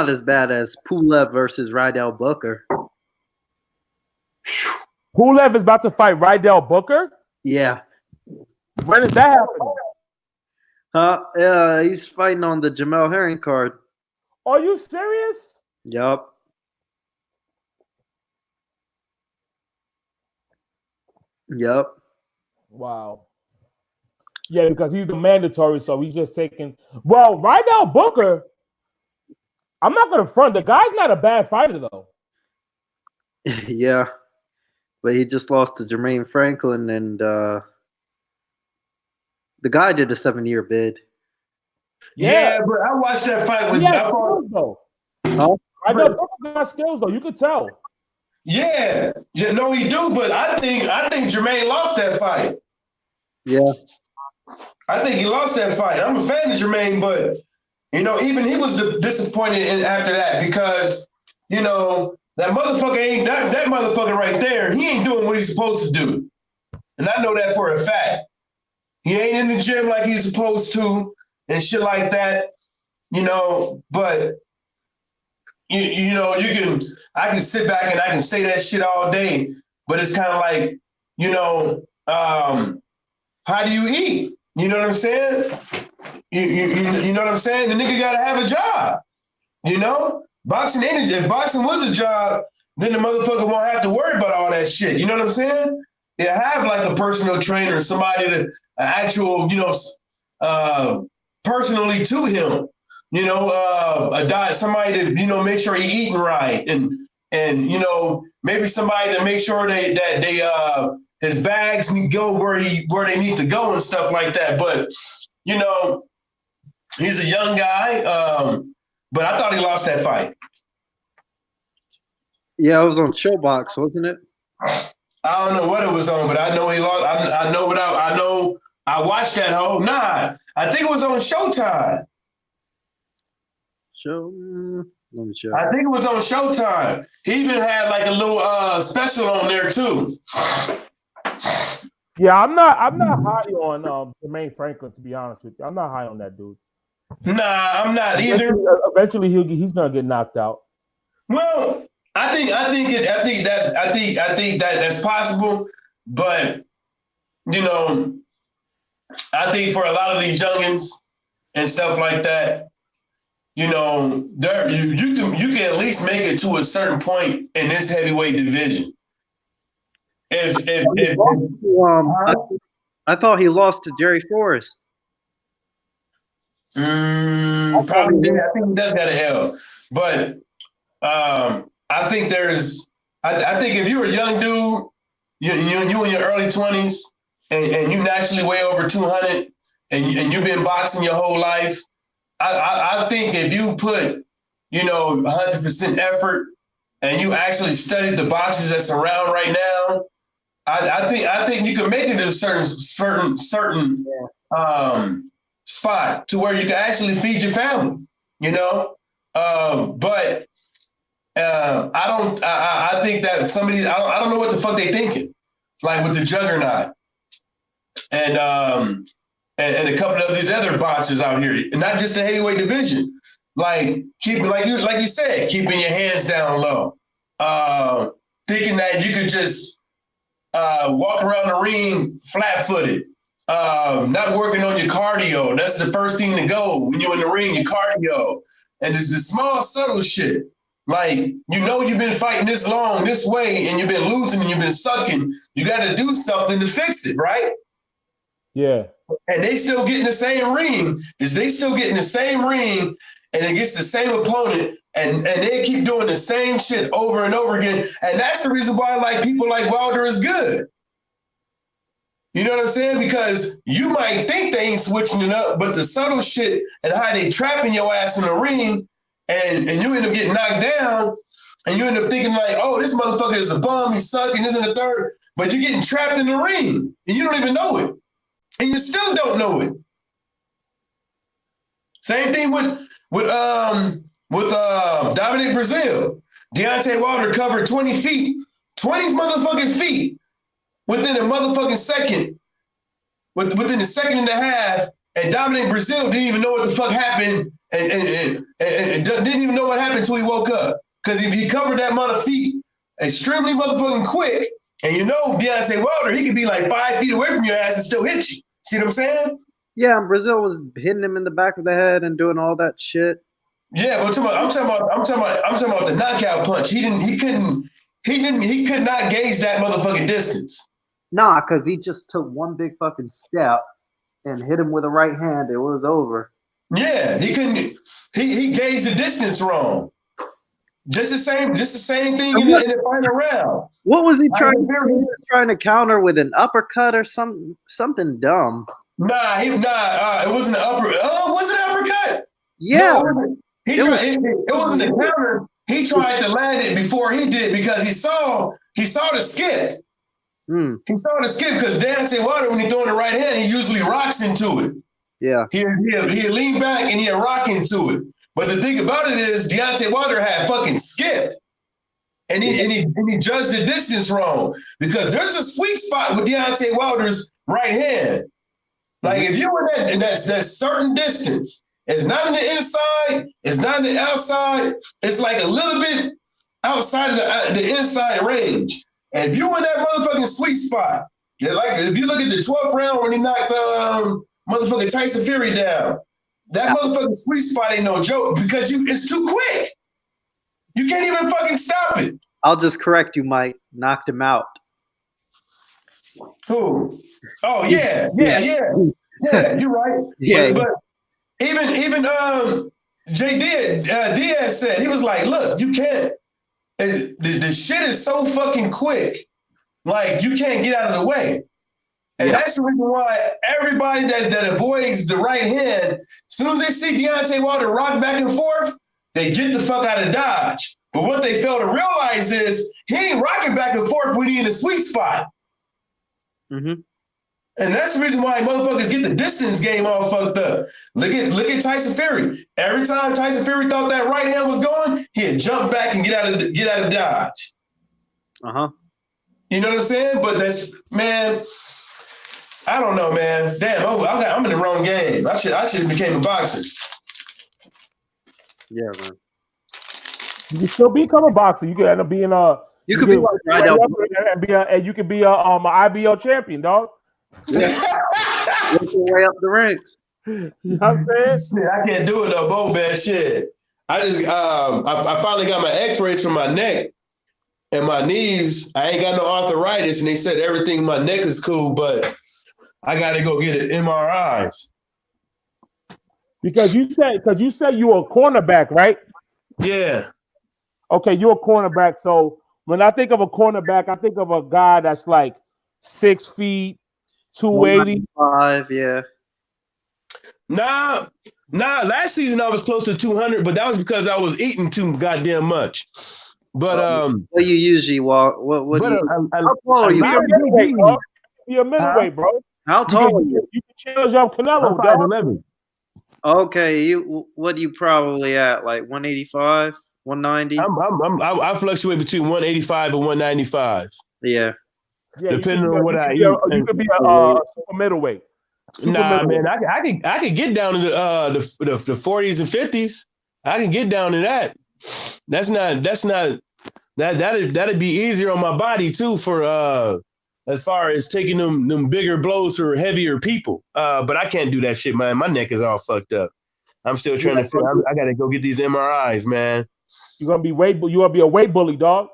as bad as Pulev versus Rydell Booker. Pulev is about to fight Rydell Booker? Yeah. When did that happen? He's fighting on the Jamel Herring card. Are you serious? Yup. Yup. Wow. Yeah, because he's the mandatory, so he's just taking. Well, right now, Booker, I'm not gonna front. The guy's not a bad fighter though. Yeah. But he just lost to Jermaine Franklin, and the guy did a 7-year bid. Yeah, but I watched that fight with. He has skills though. Huh? I know Booker got skills though. You could tell. Yeah, no, he do. But I think Jermaine lost that fight. Yeah. I think he lost that fight. I'm a fan of Jermaine, but even he was disappointed after that because that motherfucker ain't that motherfucker right there. He ain't doing what he's supposed to do, and I know that for a fact. He ain't in the gym like he's supposed to, and shit like that. But I can sit back and I can say that shit all day, but it's kind of like how do you eat? You know what I'm saying? You know what I'm saying? The nigga gotta have a job. Boxing ain't if boxing was a job, then the motherfucker won't have to worry about all that shit. You know what I'm saying? They have like a personal trainer, somebody that actual, personally to him. A diet, somebody to make sure he eating right, and maybe somebody to make sure that his bags need to go where they need to go and stuff like that. But he's a young guy, but I thought he lost that fight. Yeah, it was on Showbox, wasn't it? I don't know what it was on, but I know he lost. I know I watched that whole. Nah, I think it was on Showtime. Let me check. I think it was on Showtime. He even had like a little special on there too. Yeah, I'm not high on Jermaine Franklin, to be honest with you. I'm not high on that dude. Nah, I'm not either. Eventually he's gonna get knocked out. Well, I think that's possible, but I think for a lot of these youngins and stuff like that, you can at least make it to a certain point in this heavyweight division. I thought he lost to Jerry Forrest. Probably did. I think he does got a L, but I think I think if you're a young dude, you in your early 20s, and you naturally weigh over 200, and you've been boxing your whole life, I think if you put 100% effort and you actually studied the boxers that's around right now, I think you can make it to a certain spot to where you can actually feed your family, but I think that I don't know what the fuck they thinking, like with the Juggernaut and a couple of these other boxers out here, and not just the heavyweight division, like keeping like you said, keeping your hands down low, thinking that you could just walk around the ring flat-footed, not working on your cardio. That's the first thing to go when you're in the ring, your cardio. And there's this small, subtle shit. Like, you've been fighting this long, this way, and you've been losing and you've been sucking. You got to do something to fix it, right? Yeah. And they still get in the same ring. They still get in the same ring, and it gets the same opponent, and they keep doing the same shit over and over again. And that's the reason why like people like Wilder is good. You know what I'm saying? Because you might think they ain't switching it up, but the subtle shit and how they trapping your ass in the ring, and you end up getting knocked down, and you end up thinking like, oh, this motherfucker is a bum, he's sucking, this and the third, but you're getting trapped in the ring, and you don't even know it. And you still don't know it. Same thing with Dominic Brazil. Deontay Wilder covered 20 motherfucking feet within a motherfucking second, within a second and a half, and Dominic Brazil didn't even know what the fuck happened, and didn't even know what happened until he woke up. Because if he covered that amount of feet extremely motherfucking quick, and Deontay Wilder, he could be like 5 feet away from your ass and still hit you. See what I'm saying? Yeah, and Brazil was hitting him in the back of the head and doing all that shit. Yeah, but I'm talking about the knockout punch. He could not gauge that motherfucking distance. Nah, because he just took one big fucking step and hit him with a right hand. It was over. Yeah, he couldn't. He gauged the distance wrong. Just the same thing in the final round. What was he trying to do? He was trying to counter with an uppercut or something dumb. Nah, it wasn't an upper. Oh, was it an uppercut? Yeah. No, it wasn't a counter. He tried to land it before he did because he saw the skip. He saw the skip because Deontay Wilder, when he's throwing the right hand, he usually rocks into it. Yeah. He'd lean back and he'd rock into it. But the thing about it is Deontay Wilder had fucking skipped. And he judged the distance wrong. Because there's a sweet spot with Deontay Wilder's right hand. Like if you're in that certain distance, it's not in the inside, it's not in the outside, it's like a little bit outside of the inside range. And if you're in that motherfucking sweet spot, like if you look at the 12th round when he knocked motherfucking Tyson Fury down, that motherfucking sweet spot ain't no joke because it's too quick. You can't even fucking stop it. I'll just correct you, Mike. Knocked him out. Who? Oh yeah, you're right. Yeah, but even Diaz said, he was like, look, you can't. The shit is so fucking quick, like you can't get out of the way. And that's the reason why everybody that avoids the right hand, as soon as they see Deontay Wilder rock back and forth, they get the fuck out of Dodge. But what they fail to realize is he ain't rocking back and forth when he in the sweet spot. Mm-hmm. And that's the reason why motherfuckers get the distance game all fucked up. Look at Tyson Fury. Every time Tyson Fury thought that right hand was going, he'd jump back and get out of Dodge. Uh-huh. You know what I'm saying? But that's, man, I don't know, man. Damn, I'm in the wrong game. I should have became a boxer. Yeah, man. You can still become a boxer. You could end up being You could be like and you could be a IBO champion, dog. Yeah. Work your way up the ranks. You know what I'm saying? Shit, I can't do it though, both bad shit. I just I finally got my X-rays from my neck and my knees. I ain't got no arthritis, and they said everything in my neck is cool, but I gotta go get an MRIs. Because you said you were a cornerback, right? Yeah. Okay, you're a cornerback. So when I think of a cornerback, I think of a guy that's like 6 feet, 280. 5, yeah. Nah. Last season I was close to 200, but that was because I was eating too goddamn much. But what you usually walk? What? How tall are you? You're a middleweight, bro. How tall are you? You can challenge up Canelo. 5'11". Okay, what are you probably at? Like 185, 190? I fluctuate between 185 and 195. Yeah. Depending on what I eat. You could be a super middleweight. Man, I could get down to the 40s and 50s. I can get down to that. That'd be easier on my body too for as far as taking them bigger blows for heavier people. But I can't do that shit, man. My neck is all fucked up. I'm still trying to figure. I gotta go get these MRIs, man. You're gonna be a weight bully, dog.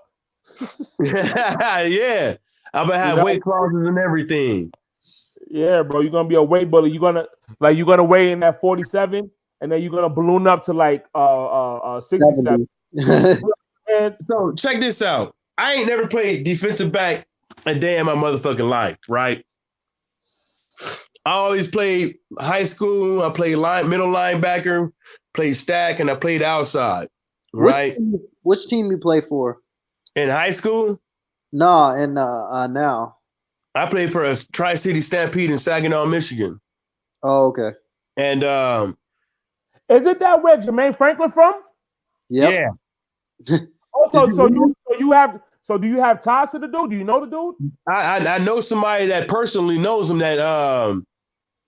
Yeah. I'm gonna have weight clauses and everything. Yeah, bro. You're gonna be a weight bully. You're gonna weigh in at 47, and then you're gonna balloon up to like 67. So check this out. I ain't never played defensive back a day in my motherfucking life, right? I always played high school. I played middle linebacker, played stack, and I played outside. Right? Which team you play for? In high school? No, and now. I played for a Tri-City Stampede in Saginaw, Michigan. Oh, okay. And is it that where Jermaine Franklin from? Yep. Yeah. Also, do you have ties to the dude? Do you know the dude? I know somebody that personally knows him that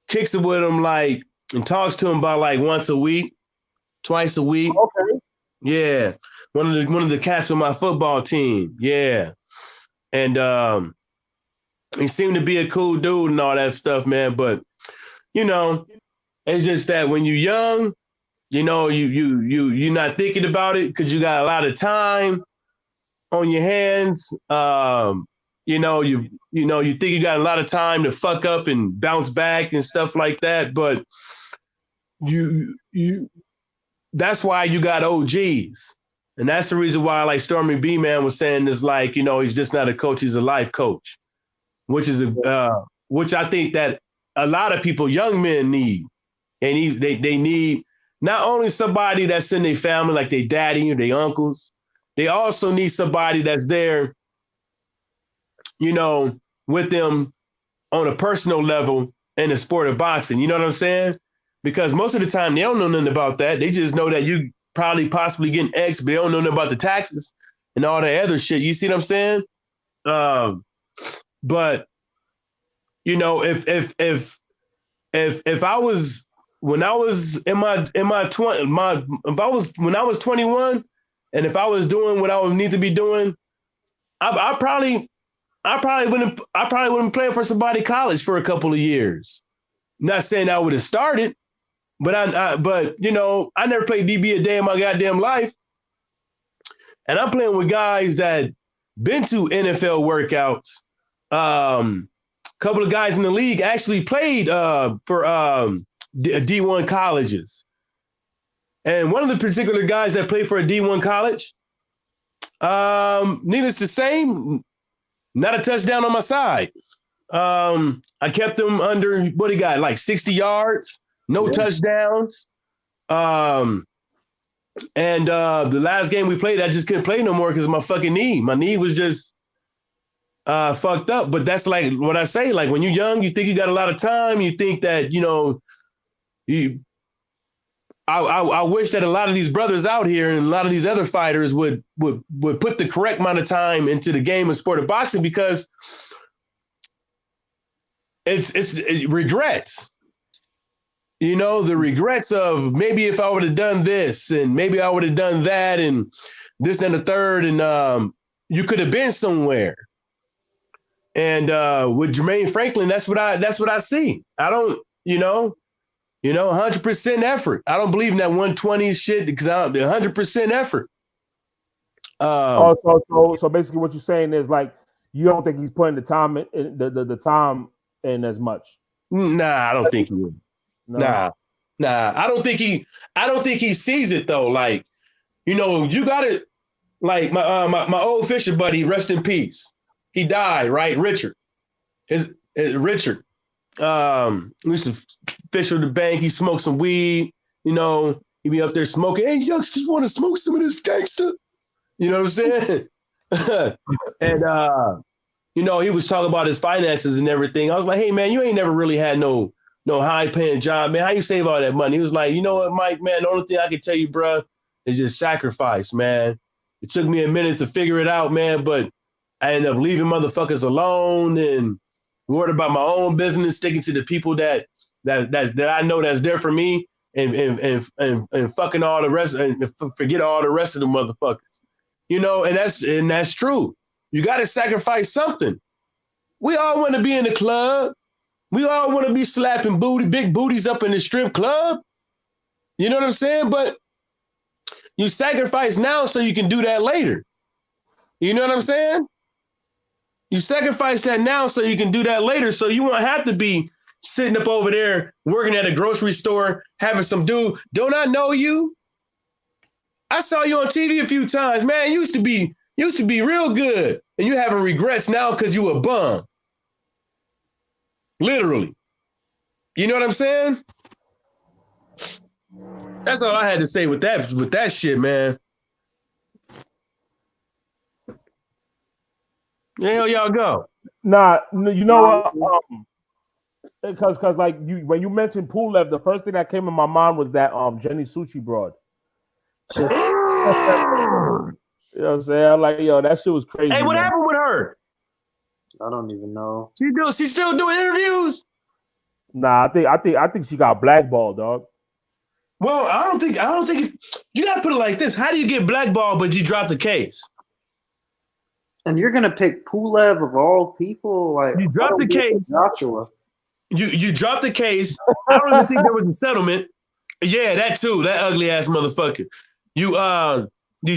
kicks it with him like and talks to him about like once a week, twice a week. Okay. Yeah. One of the cats on my football team. Yeah. And he seemed to be a cool dude and all that stuff, man. But, you know, it's just that when you're young you know, you're not thinking about it because you got a lot of time on your hands. You know, you think you got a lot of time to fuck up and bounce back and stuff like that, but you that's why you got OGs. And that's the reason why, like Stormy B Man was saying, is like, you know, he's just not a coach, he's a life coach, which is which I think that a lot of people, young men, need. And they need not only somebody that's in their family, like their daddy or their uncles, they also need somebody that's there, you know, with them on a personal level in the sport of boxing. You know what I'm saying? Because most of the time they don't know nothing about that. They just know that you probably possibly getting X, but they don't know nothing about the taxes and all that other shit. You see what I'm saying? But you know, if I was when I was in my 20 if I was when I was 21 and if I was doing what I would need to be doing, I probably wouldn't play for somebody college for a couple of years. Not saying I would have started, but but you know, I never played DB a day in my goddamn life. And I'm playing with guys that been to NFL workouts. Couple of guys in the league actually played for D1 colleges. And one of the particular guys that played for a D1 college, needless to say, not a touchdown on my side. I kept him under, what he got, like 60 yards, no touchdowns. And the last game we played, I just couldn't play no more because of my fucking knee. My knee was just fucked up. But that's like what I say. Like when you're young, you think you got a lot of time. You think that, you know, I wish that a lot of these brothers out here and a lot of these other fighters would put the correct amount of time into the game and sport of boxing, because it's regrets. You know, the regrets of maybe if I would have done this and maybe I would have done that and this and the third, and you could have been somewhere. And with Jermaine Franklin, that's what I see. I don't, you know, 100% effort. I don't believe in that 120 shit because 100% effort. So basically, what you're saying is like you don't think he's putting the time in the time in as much. Nah, I don't think he would. No. Nah. I don't think he sees it though. Like, you know, you got it. Like my old Fisher buddy, rest in peace. He died, right? Richard. Richard. We used to fish with the bank. He smoked some weed. You know, he'd be up there smoking. Hey, youngsters want to smoke some of this gangster? You know what I'm saying? And you know, he was talking about his finances and everything. I was like, hey man, you ain't never really had no high paying job, man. How you save all that money? He was like, you know what, Mike, man, the only thing I can tell you, bro, is just sacrifice, man. It took me a minute to figure it out, man, but I ended up leaving motherfuckers alone and worried about my own business, sticking to the people that I know that's there for me, and fucking all the rest and forget all the rest of the motherfuckers. You know, and that's true. You got to sacrifice something. We all want to be in the club. We all want to be slapping big booties up in the strip club. You know what I'm saying? But you sacrifice now so you can do that later. You know what I'm saying? You sacrifice that now so you can do that later. So you won't have to be sitting up over there working at a grocery store, having some dude, don't I know you? I saw you on TV a few times, man. You used to be real good. And you having regrets now because you a bum. Literally. You know what I'm saying? That's all I had to say with that shit, man. The hell y'all go? Nah, you know what? Because like when you mentioned Pulev, the first thing that came in my mind was that Jenny Suchi broad. You know what I'm saying? I'm like, yo, that shit was crazy. Hey, what man. happened with her? I don't even know. She's still doing interviews? Nah, I think she got blackballed, dog. Well, I don't think you gotta put it like this. How do you get blackballed but you drop the case? And you're gonna pick Pulev of all people? Like You dropped the case. Joshua. You dropped the case. I don't even think there was a settlement. Yeah, that too. That ugly ass motherfucker. You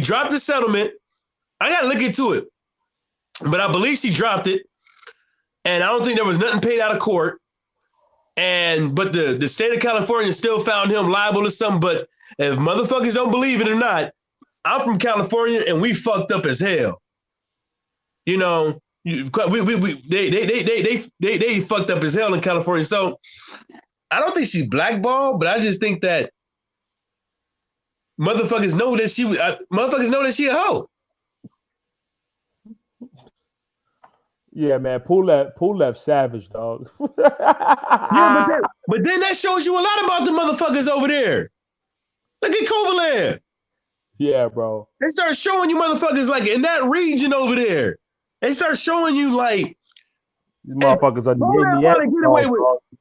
dropped the settlement. I gotta look into it, but I believe she dropped it, and I don't think there was nothing paid out of court. But the state of California still found him liable to something. But if motherfuckers don't believe it or not, I'm from California and we fucked up as hell. You know, they fucked up as hell in California. So I don't think she's blackballed, but I just think that motherfuckers know that she a hoe. Yeah, man. Pulev savage, dog. Yeah, but then that shows you a lot about the motherfuckers over there. Look at Kovalev. Yeah, bro. They start showing you motherfuckers like in that region over there. They start showing you like these motherfuckers are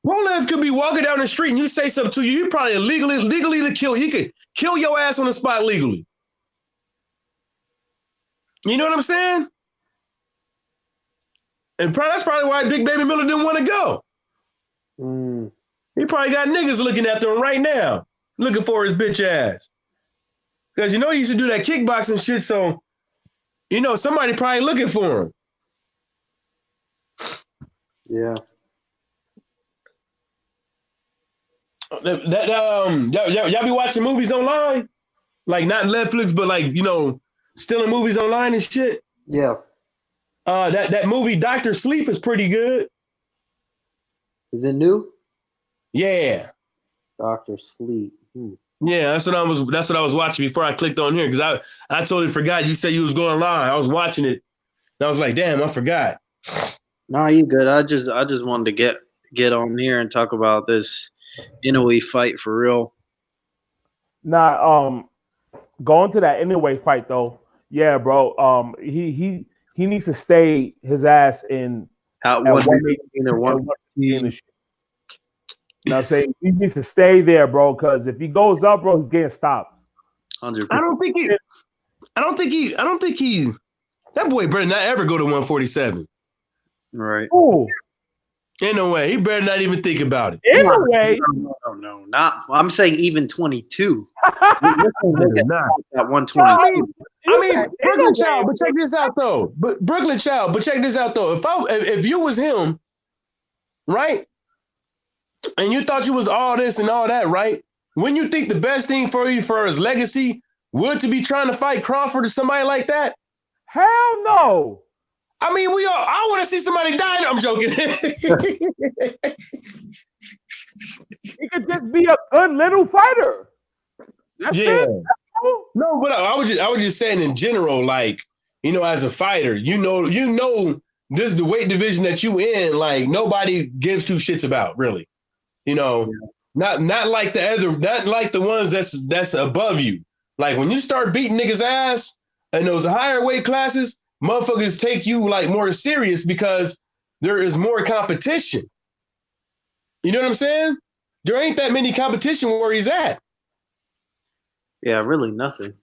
Pulev could be walking down the street and you say something to you, he probably legally to kill. He could kill your ass on the spot legally. You know what I'm saying? And that's probably why Big Baby Miller didn't want to go. He probably got niggas looking at them right now, looking for his bitch ass. Because you know he used to do that kickboxing shit, so you know somebody probably looking for him. Yeah. Y'all be watching movies online? Like not Netflix, but like, you know, stealing movies online and shit? Yeah. That movie Dr. Sleep is pretty good. Is it new? Yeah. Dr. Sleep. Yeah, that's what I was watching before I clicked on here because I totally forgot. You said you was going live. I was watching it. And I was like, damn, I forgot. No, you good. I just wanted to get on here and talk about this Inoue fight for real. Nah, going to that Inoue fight though. Yeah, bro. He needs to stay his ass in at 118 or 115. You know what I'm saying? He needs to stay there, bro, because if he goes up, bro, he's getting stopped. 100%. I don't think he that boy better not ever go to 147. Right. Ooh. In no way. He better not even think about it. In a way. No, not. I'm saying even 22. Not. At 120. I mean, Brooklyn Child, but check this out though. But check this out though. If you was him, right? And you thought you was all this and all that, right? When you think the best thing for you for his legacy would to be trying to fight Crawford or somebody like that? Hell no. I mean, I want to see somebody die. No, I'm joking. He could just be a good little fighter. That's it. No, but I was just saying in general, like, you know, as a fighter, you know, this is the weight division that you in, like nobody gives two shits about, really. You know, not like the ones that's above you. Like when you start beating niggas ass in those higher weight classes, motherfuckers take you like more serious because there is more competition. You know what I'm saying? There ain't that many competition where he's at. Yeah, really nothing.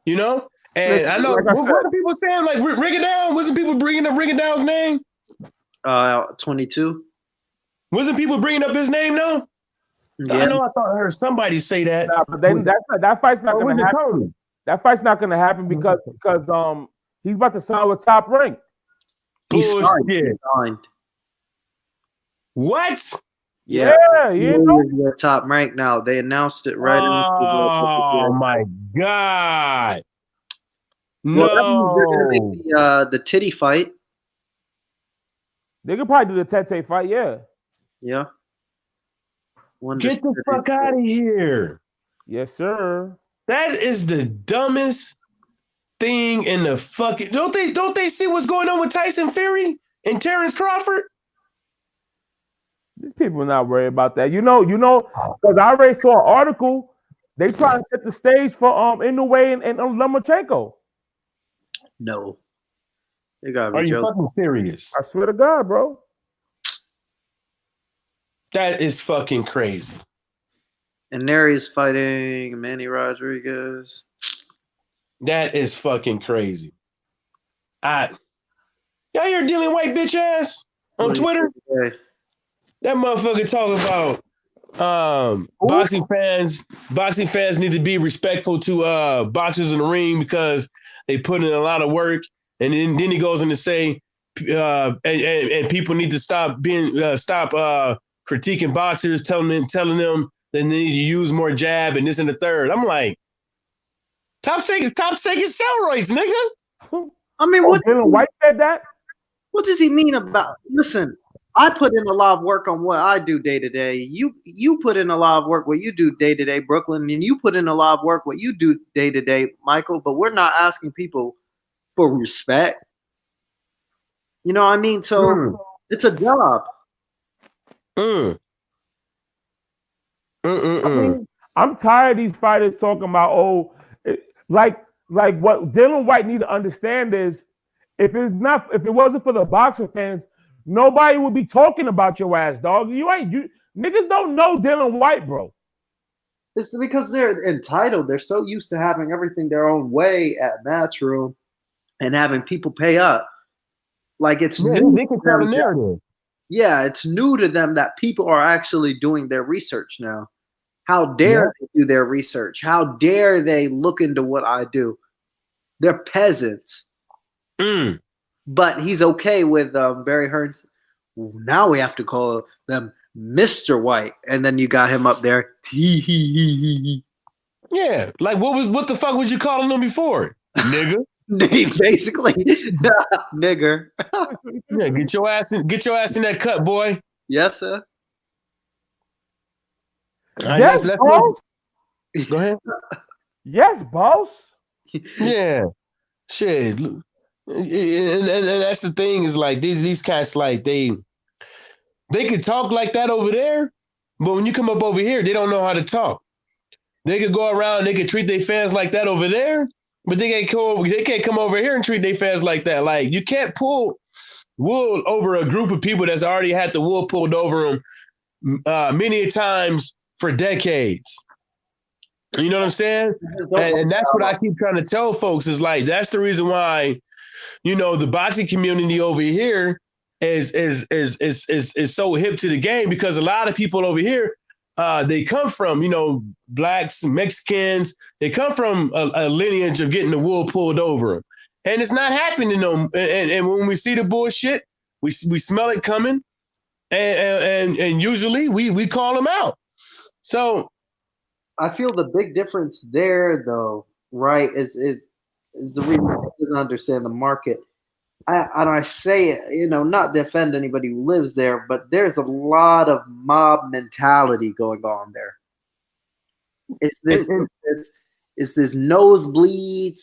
You know? And I know, what are people saying? Like, Ring It Down? Wasn't people bringing up Ring It Down's name? 22. Wasn't people bringing up his name, though? Yeah. I know I heard somebody say that. Nah, but then that fight's not going to happen. Totally? That fight's not going to happen because he's about to sign with Top Rank. He's signed. What? Yeah, you know? Top Rank now. They announced it right. Oh my God! No, they're gonna make the titty fight. They could probably do the Tete fight. Yeah. Yeah. Get the fuck out of here! Yes, sir. That is the dumbest thing in the fucking. Don't they see what's going on with Tyson Fury and Terrence Crawford? These people are not worried about that. You know, because I already saw an article. They try to set the stage for Inoue and Lomachenko. No. They gotta be Are you joking. fucking serious? I swear to God, bro. That is fucking crazy. And Neri's fighting Manny Rodriguez. That is fucking crazy. Y'all hear Dylan White bitch ass on Twitter? Okay. That motherfucker talking about boxing fans need to be respectful to boxers in the ring because they put in a lot of work. And then he goes in to say, and people need to stop critiquing boxers, telling them that they need to use more jab and this and the third. I'm like, stop taking steroids, nigga. I mean, Dylan White said that? What does he mean about? Listen, I put in a lot of work on what I do day to day. You put in a lot of work what you do day to day, Brooklyn, and you put in a lot of work what you do day to day, Michael. But we're not asking people for respect. You know what I mean? So it's a job. I mean, I'm tired of these fighters talking about like what Dylan White need to understand is if it wasn't for the boxer fans, nobody would be talking about your ass, dog. Niggas don't know Dylan White, bro. It's because they're entitled. They're so used to having everything their own way at Matchroom and having people pay up. Like it's new. They can tell the narrative. Yeah, it's new to them that people are actually doing their research now. How dare they do their research? How dare they look into what I do? They're peasants. But he's okay with Barry Hearns. Now we have to call them Mr. White, and then you got him up there. Yeah, like what the fuck was you calling them before, nigga? Basically, nigger. Yeah, get your ass in that cut, boy. Yes, sir. Yes, let's boss. Go ahead. Yes, boss. Yeah, shit. And that's the thing is like these cats like they could talk like that over there, but when you come up over here, they don't know how to talk. They could go around, they could treat their fans like that over there, but they can't come over here and treat their fans like that. Like you can't pull wool over a group of people that's already had the wool pulled over them many times for decades. You know what I'm saying? And that's what I keep trying to tell folks is like that's the reason why, you know, the boxing community over here is so hip to the game because a lot of people over here they come from, you know, blacks, Mexicans. They come from a lineage of getting the wool pulled over them, and it's not happening. And when we see the bullshit, we smell it coming, and usually we call them out. So I feel the big difference there, though, right, is the reason I doesn't understand the market. I say it, you know, not defend anybody who lives there, but there's a lot of mob mentality going on there. It's this nosebleed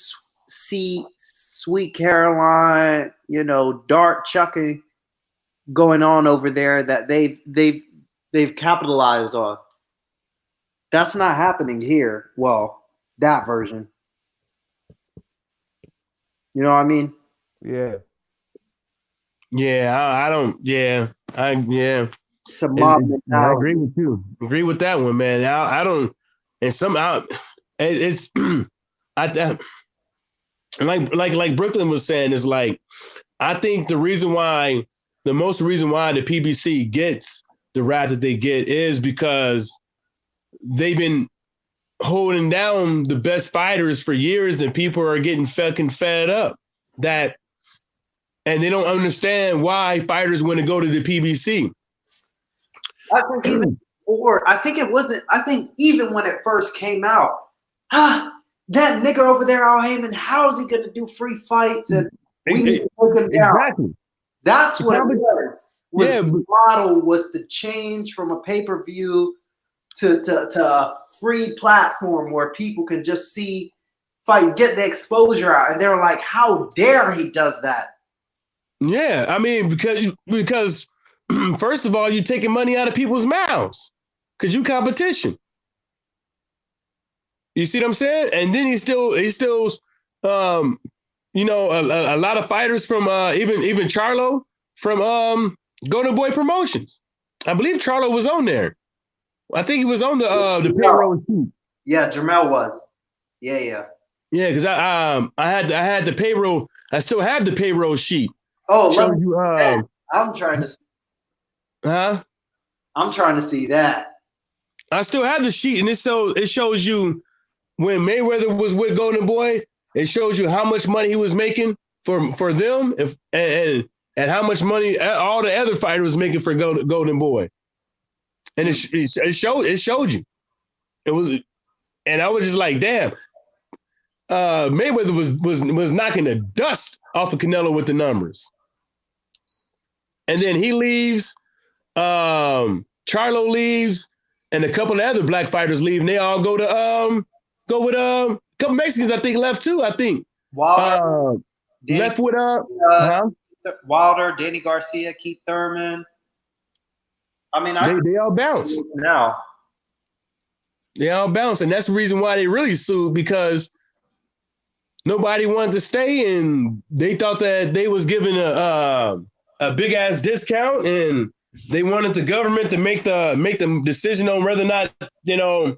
seat, Sweet Caroline, you know, dart chucking going on over there that they've capitalized on. That's not happening here. Well, that version. You know what I mean? Yeah. Yeah, I don't. Yeah, It's a mob mentality. I agree with you. Agree with that one, man. I don't. And somehow it's like Brooklyn was saying is like I think the most reason why the PBC gets the rap that they get is because they've been holding down the best fighters for years and people are getting fucking fed up that, and they don't understand why fighters want to go to the PBC. I think even when it first came out, that nigga over there, Al Heyman, how's he going to do free fights? And we need to put him down. Exactly. That's what it was. Yeah, the model was to change from a pay-per-view to a free platform where people can just see fight, get the exposure out. And they were like, how dare he does that? Yeah, I mean, because first of all, you're taking money out of people's mouths because you competition. You see what I'm saying? And then he's still, you know, a lot of fighters from even Charlo from Golden Boy Promotions. I believe Charlo was on there. I think he was on the payroll sheet. Yeah, Jermel was. Yeah. Yeah, because I had the payroll. I still have the payroll sheet. Oh, let me I'm trying to. Huh? I'm trying to see that. I still have the sheet, and it shows you when Mayweather was with Golden Boy. It shows you how much money he was making for them, and how much money all the other fighters was making for Golden Boy. And it showed you. It was, and I was just like, damn. Mayweather was knocking the dust off of Canelo with the numbers. And then he leaves, Charlo leaves, and a couple of other black fighters leave, and they all go with a couple Mexicans, I think, left too. I think Wilder, left with Wilder, Danny Garcia, Keith Thurman. I mean, they all bounced. now. They all bounced, and that's the reason why they really sued, because nobody wanted to stay, and they thought that they was given a big ass discount, and they wanted the government to make the decision on whether or not, you know,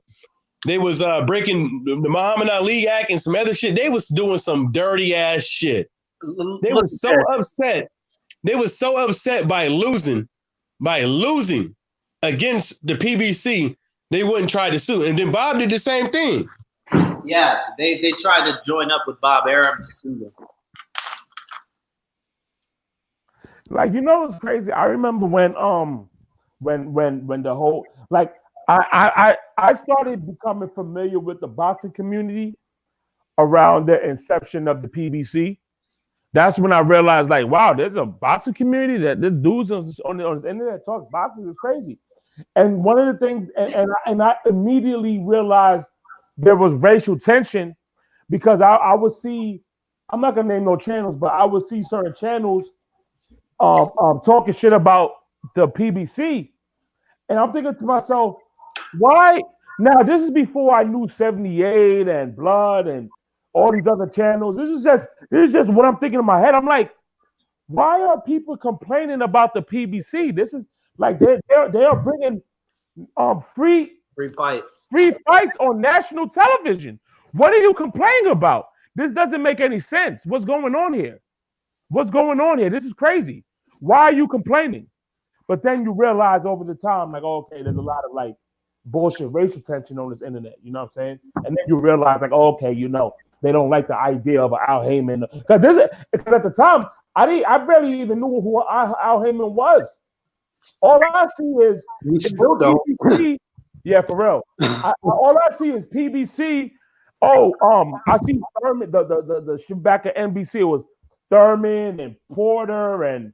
they was breaking the Muhammad Ali Act and some other shit. They was doing some dirty ass shit. They were so upset. They were so upset by losing against the PBC. They wouldn't try to sue. And then Bob did the same thing. Yeah, they tried to join up with Bob Arum to sue them. Like, you know, it's crazy. I remember when the whole, like, I started becoming familiar with the boxing community around the inception of the PBC. That's when I realized, like, wow, there's a boxing community that this dudes on the internet talks boxing is crazy. And one of the things, and I immediately realized there was racial tension, because I would see, I'm not gonna name no channels, but I would see certain channels talking shit about the PBC, and I'm thinking to myself, why? Now this is before I knew 78 and Blood and all these other channels. This is just what I'm thinking in my head. I'm like, why are people complaining about the PBC? This is like they are bringing free fights on national television. What are you complaining about? This doesn't make any sense. What's going on here? This is crazy. Why are you complaining? But then you realize over the time, like, oh, okay, there's a lot of like bullshit racial tension on this internet. You know what I'm saying? And then you realize, like, oh, okay, you know, they don't like the idea of Al Heyman, because at the time I barely even knew who Al Heyman was. All I see is You still don't. PBC. Yeah, for real. All I see is PBC. Oh, I see Thurman, the shit back at NBC. It was Thurman and Porter and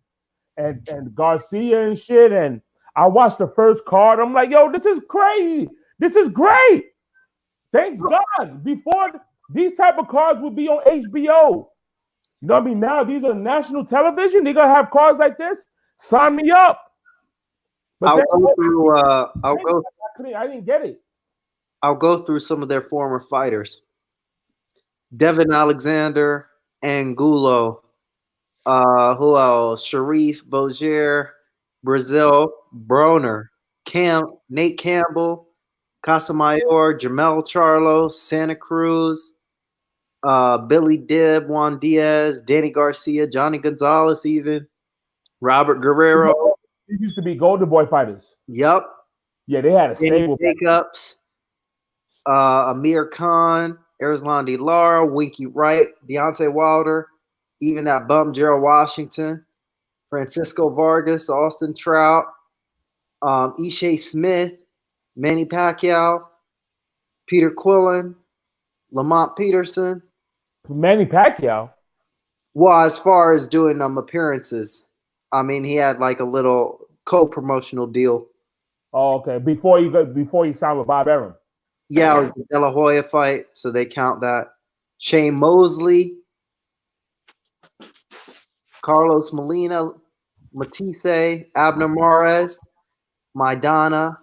Garcia and shit. And I watched the first card. I'm like, yo, this is crazy. This is great. Thanks God. Before, these type of cards would be on HBO. You know what I mean? Now these are national television. They're gonna have cards like this. Sign me up. But I didn't get it. I'll go through some of their former fighters. Devin Alexander, Angulo, who else? Sharif, Bozier, Brazil, Broner, Nate Campbell, Casamayor, Jamel Charlo, Santa Cruz, Billy Dibb, Juan Diaz, Danny Garcia, Johnny Gonzalez, even Robert Guerrero. These used to be Golden Boy fighters. Yep. Yeah, they had a stable. Jacobs, Amir Khan, Erislandy Lara, Winky Wright, Deontay Wilder, even that bum Gerald Washington, Francisco Vargas, Austin Trout, Ishe Smith, Manny Pacquiao, Peter Quillen, Lamont Peterson. Manny Pacquiao? Well, as far as doing appearances, I mean, he had like a little co-promotional deal. Oh, okay. Before he signed with Bob Arum. Yeah, it was the De La Hoya fight, so they count that. Shane Mosley, Carlos Molina, Matisse, Abner Mares, Maidana.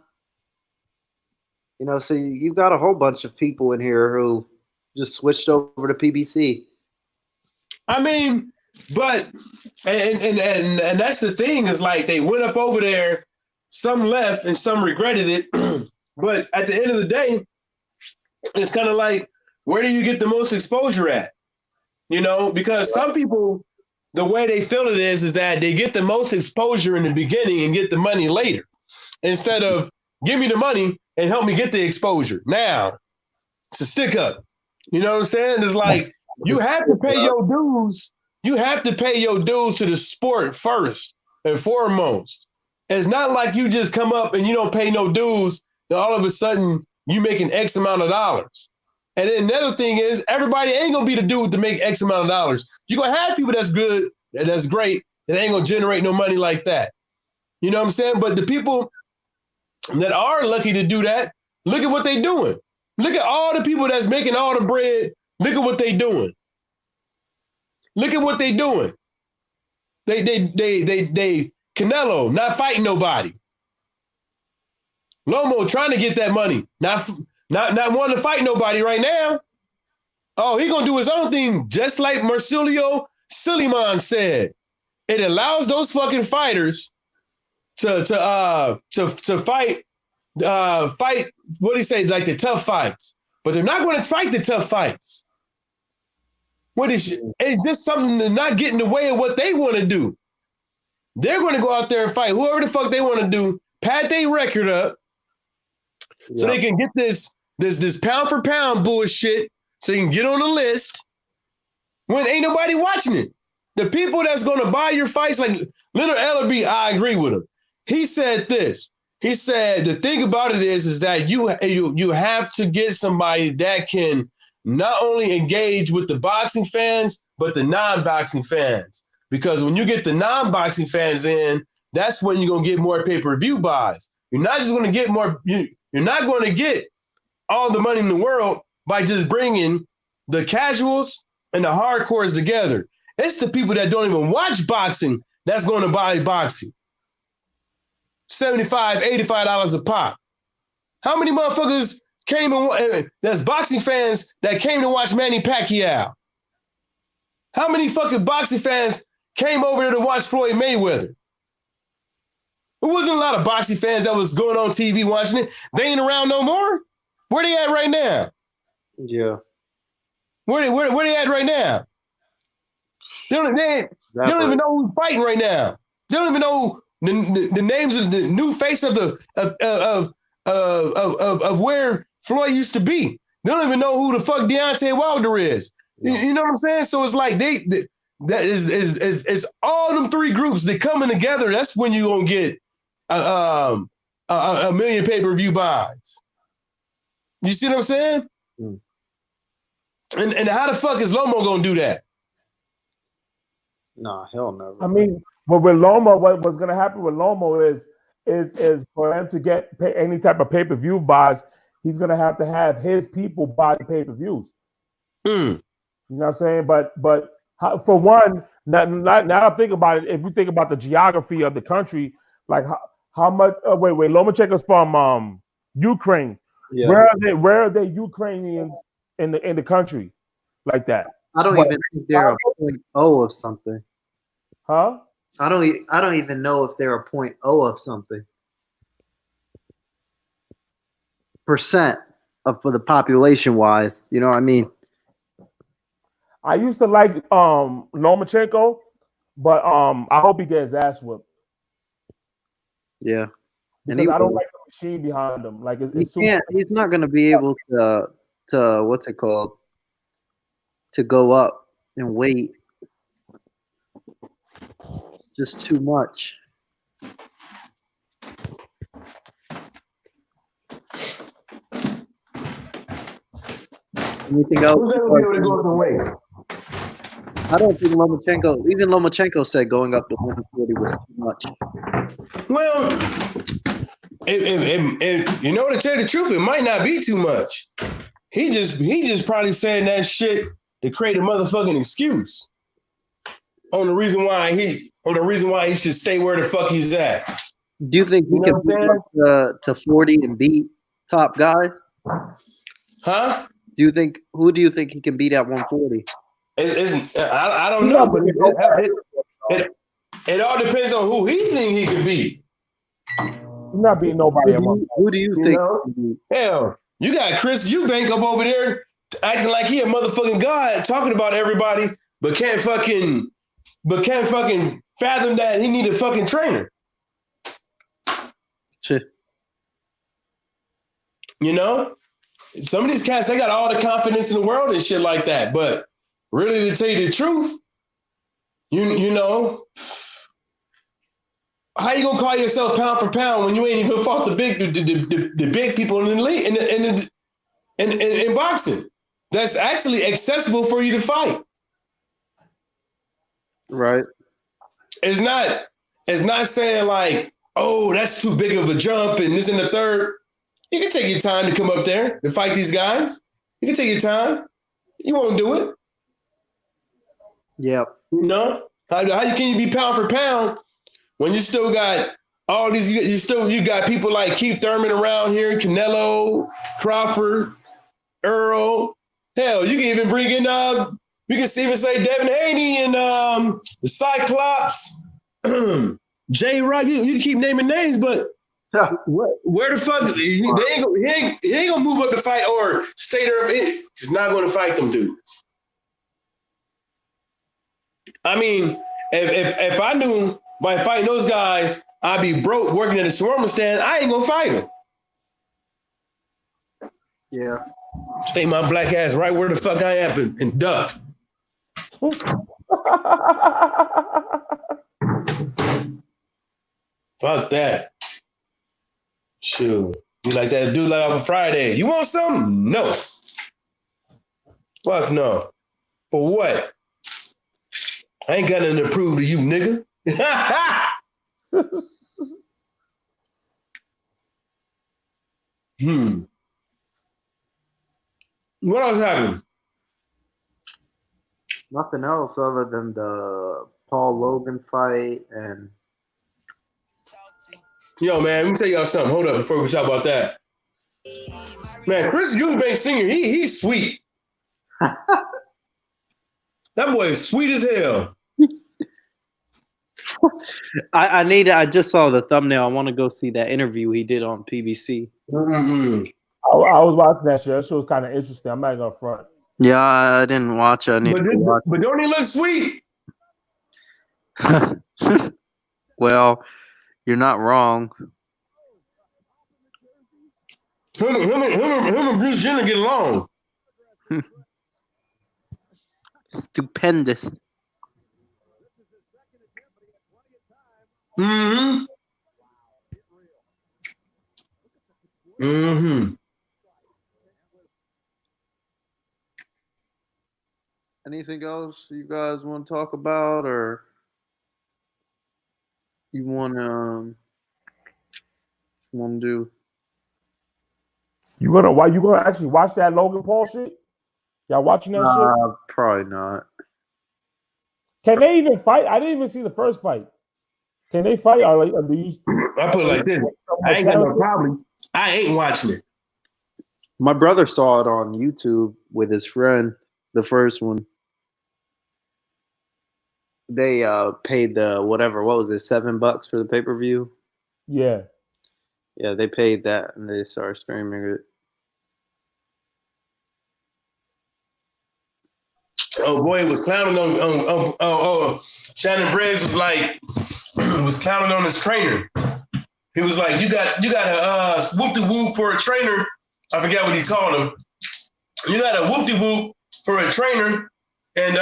You know, so you've got a whole bunch of people in here who just switched over to PBC. I mean, but and that's the thing, is like they went up over there, some left and some regretted it. But at the end of the day, it's kind of like, where do you get the most exposure at? You know, because some people, the way they feel it is that they get the most exposure in the beginning and get the money later. Instead of give me the money and help me get the exposure. Now, it's a stick up. You know what I'm saying? It's like you have to pay your dues. You have to pay your dues to the sport first and foremost. It's not like you just come up and you don't pay no dues, and all of a sudden you making X amount of dollars. And then another thing is everybody ain't gonna be the dude to make X amount of dollars. You're gonna have people that's good, that's great, that ain't gonna generate no money like that. You know what I'm saying? But the people that are lucky to do that, look at what they doing. Look at all the people that's making all the bread. Look at what they doing. Look at what they doing. They Canelo not fighting nobody. Lomo trying to get that money. Not wanting to fight nobody right now. Oh, he gonna do his own thing, just like Marsilio Suleiman said. It allows those fucking fighters to fight what do you say, like the tough fights, but they're not going to fight the tough fights. It's just something to not get in the way of what they want to do. They're going to go out there and fight whoever the fuck they want to do, pad their record up, so they can get this pound for pound bullshit, so you can get on the list when ain't nobody watching it. The people that's going to buy your fights, like Leonard Ellerbe, I agree with him. He said this. He said the thing about it is that you have to get somebody that can not only engage with the boxing fans, but the non-boxing fans. Because when you get the non-boxing fans in, that's when you're going to get more pay-per-view buys. You're not just going to get more, you're not going to get all the money in the world by just bringing the casuals and the hardcores together. It's the people that don't even watch boxing that's going to buy boxing. $75, $85 a pop. How many motherfuckers came and that's boxing fans that came to watch Manny Pacquiao? How many fucking boxing fans came over there to watch Floyd Mayweather? There wasn't a lot of boxing fans that was going on TV watching it. They ain't around no more. Where they at right now? Yeah. Where they at right now? They don't even know who's fighting right now. They don't even know the names of the new face of where Floyd used to be. They don't even know who the fuck Deontay Wilder is. You know what I'm saying? So it's like that is all them three groups that coming together. That's when you gonna get a million pay-per-view buys. You see what I'm saying? Mm. And how the fuck is Lomo gonna do that? Nah, hell no. I mean, but with Lomo, what's going to happen with Lomo is for him to get any type of pay-per-view buys, he's going to have his people buy the pay-per-views. Mm. You know what I'm saying? But for one, now I think about it. If you think about the geography of the country, like how much? Wait, Lomachenko's from Ukraine. Yeah. Where are they Ukrainians in the country like that? I don't even think they're a .0 of something. Huh? I don't even know if they're a .0 of something. Percent for the population wise, you know what I mean? I used to like Lomachenko, but I hope he gets his ass whipped. Yeah. Because I don't like the machine behind him. Like he's not gonna be able to what's it called? To go up and wait. Just too much. Anything else? Who's gonna be able to go up and wait? I don't think Lomachenko said going up to 140 was too much. Well, you know, to tell you the truth, it might not be too much. He just probably saying that shit to create a motherfucking excuse on the reason why he should stay where the fuck he's at. Do you think he can beat up to 40 and beat top guys? Huh? Who do you think he can beat at 140? I don't know, but it all depends on who he think he can beat. He's not beating nobody. Who do you think? Hell, you got Chris Eubank up over there acting like he a motherfucking god, talking about everybody, but can't fucking fathom that he need a fucking trainer. You know, some of these cats, they got all the confidence in the world and shit like that. But really, to tell you the truth, you know, how you gonna call yourself pound for pound when you ain't even fought the big people in the league in boxing? That's actually accessible for you to fight. Right. It's not saying like, oh, that's too big of a jump and this and the third. You can take your time to come up there and fight these guys. You can take your time. You won't do it. Yep. You know? How can you be pound for pound when you still got all these, you got people like Keith Thurman around here, Canelo, Crawford, Earl. Hell, you can even bring in we can even say Devin Haney and the Cyclops, Jay Rock. You can keep naming names, but where the fuck he ain't gonna move up to fight or stay there. He's not gonna fight them dudes. I mean, if I knew by fighting those guys, I'd be broke working at a shawarma stand, I ain't gonna fight them. Yeah. Stay my black ass right where the fuck I am and duck. Fuck that. Shoot. You like that dude like off a Friday. You want something? No. Fuck no. For what? I ain't got nothing to prove to you, nigga. What else happened? Nothing else other than the Paul Logan fight and. Yo, man, let me tell y'all something. Hold up before we talk about that. Man, Chris Eubanks Sr., he's sweet. That boy is sweet as hell. I just saw the thumbnail. I want to go see that interview he did on PBC. Mm-hmm. I was watching that shit. That shit was kind of interesting. I'm not gonna front. Yeah, I didn't watch it. I need to watch but don't he look sweet? Well, you're not wrong. Him and Bruce Jenner get along. Stupendous. Mm-hmm. Mm-hmm. Anything else you guys want to talk about, or you want to do? You gonna actually watch that Logan Paul shit? Y'all watching that shit? Probably not. Can they even fight? I didn't even see the first fight. Can they fight? Or do you? I put it like this. I ain't got no problem. I ain't watching it. My brother saw it on YouTube with his friend, the first one. They paid the whatever, what was it, $7 for the pay-per-view? Yeah. Yeah, they paid that and they started streaming it. Oh boy, it was clowning on Shannon Briggs was clowning on his trainer. He was like, you got a whoop-de-whoop for a trainer. I forget what he called him. You got a whoop-de-whoop for a trainer, and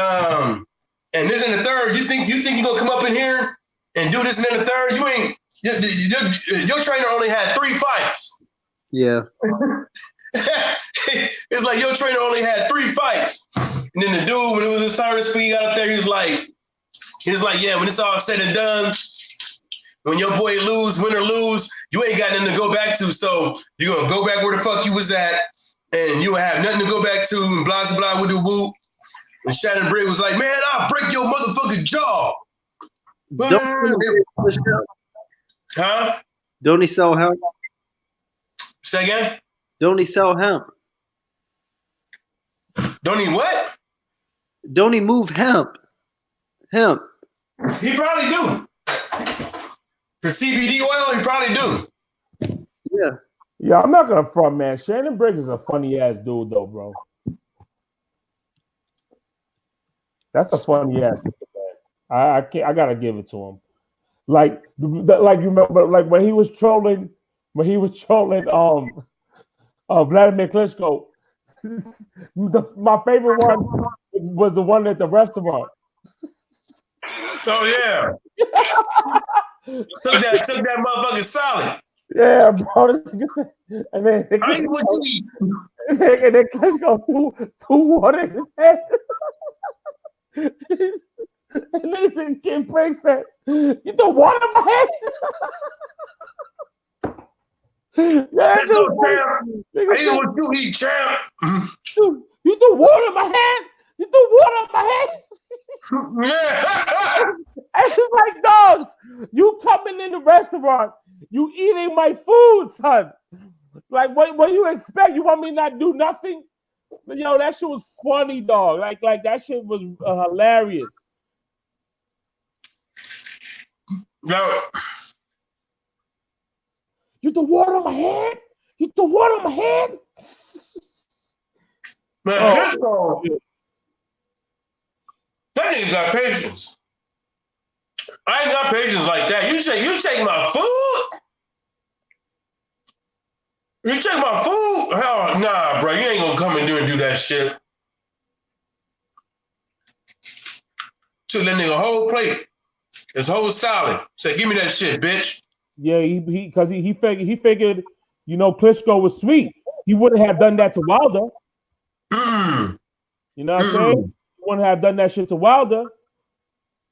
this and the third. You think you're gonna come up in here and do this and then the third? You ain't. Your trainer only had 3 fights. Yeah. It's like your trainer only had 3 fights. And then the dude, when it was his turn to speak, got up there, he was like, yeah, when it's all said and done, when your boy win or lose, you ain't got nothing to go back to. So you're gonna go back where the fuck you was at, and you have nothing to go back to, and blah blah blah with the whoop. And Shannon Briggs was like, man, I'll break your motherfucking jaw. Huh? Don't he sell hemp? Say again? Don't he sell hemp? Don't he what? Don't he move hemp? Hemp. He probably do. For CBD oil, he probably do. Yeah. Yeah, I'm not gonna front, man. Shannon Briggs is a funny ass dude, though, bro. That's a funny ass dude, man. I gotta give it to him. Like you remember, like when he was trolling Vladimir Klitschko. My favorite one was the one at the restaurant. Oh yeah. took that motherfucking solid. Yeah, bro. And then I eat what you eat. and then Klitschko threw water in his head. And then Ken Briggs said, "You threw water in my head." Yeah, It's so champ. I eat what you eat, champ. You threw water in my head. You threw water in my head. Yeah. And it's like, dogs, you coming in the restaurant, you eating my food, son. Like, what do you expect? You want me not do nothing? Yo, that shit was funny, dog. Like that shit was hilarious. No. You threw water on my head? You threw water on my head? Man, Oh. Klitschko, that nigga got patience. I ain't got patience like that. You take my food? You take my food? Hell nah, bro. You ain't gonna come in there and do that shit. Took that nigga whole plate. His whole salad. Said, give me that shit, bitch. Yeah, he figured, you know, Klitschko was sweet. He wouldn't have done that to Wilder. Mm-mm. You know what I'm saying? He wouldn't have done that shit to Wilder.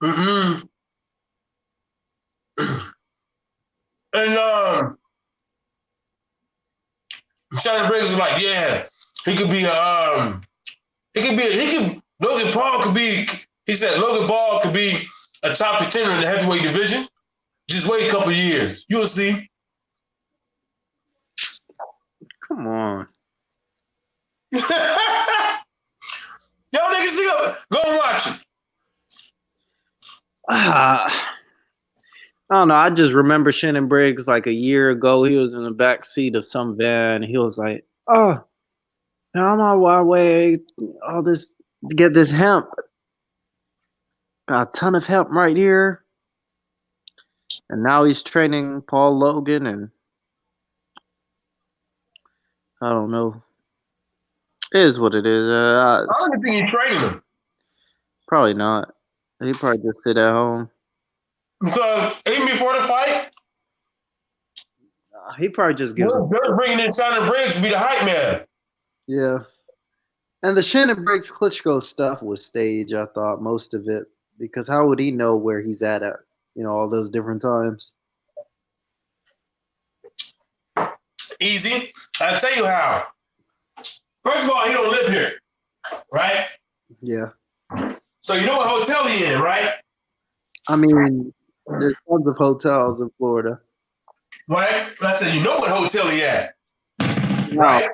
Mm-mm. And Shannon Briggs was like, yeah, Logan Paul could be, he said Logan Paul could be a top contender in the heavyweight division. Just wait a couple years. You'll see. Come on. Y'all niggas see it? Go and watch it. I don't know. I just remember Shannon Briggs like a year ago. He was in the back seat of some van. He was like, "Oh, now I'm on my way. All this to get this hemp. Got a ton of hemp right here." And now he's training Paul Logan, and I don't know. It is what it is. I don't even think he's training him. Probably not. He probably just sit at home. Because even before the fight, He probably just gives. they're bringing in Shannon Briggs to be the hype man. Yeah. And the Shannon Briggs Klitschko stuff was staged, I thought, most of it. Because how would he know where he's at, you know, all those different times? Easy. I'll tell you how. First of all, he don't live here, right? Yeah. So you know what hotel he in, right? I mean, there's tons of hotels in Florida. Right? I said, you know what hotel he at, Wow.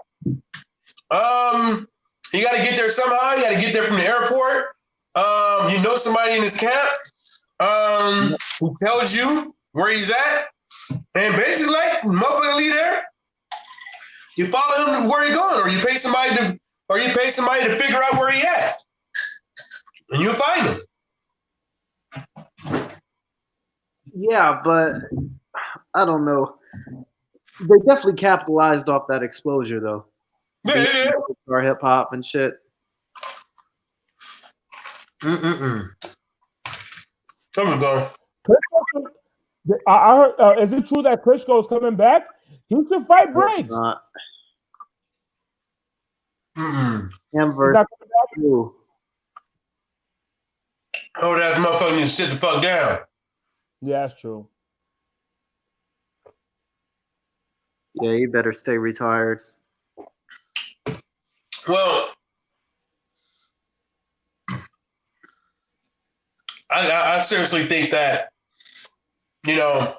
right? He got to get there somehow. He got to get there from the airport. You know somebody in his camp. Who tells you where he's at, and basically, like, motherfucker leave there. You follow him to where he going, or you pay somebody to figure out where he at, and you'll find him. Yeah, but I don't know. They definitely capitalized off that exposure, though. Yeah. Our hip hop and shit. Someone's going. I heard. Is it true that Klitschko is coming back? He should fight Briggs. Not. Mm-mm. Him versus you. Oh, that's motherfucker need to sit the fuck down. Yeah, that's true. Yeah, you better stay retired. Well, I seriously think that, you know,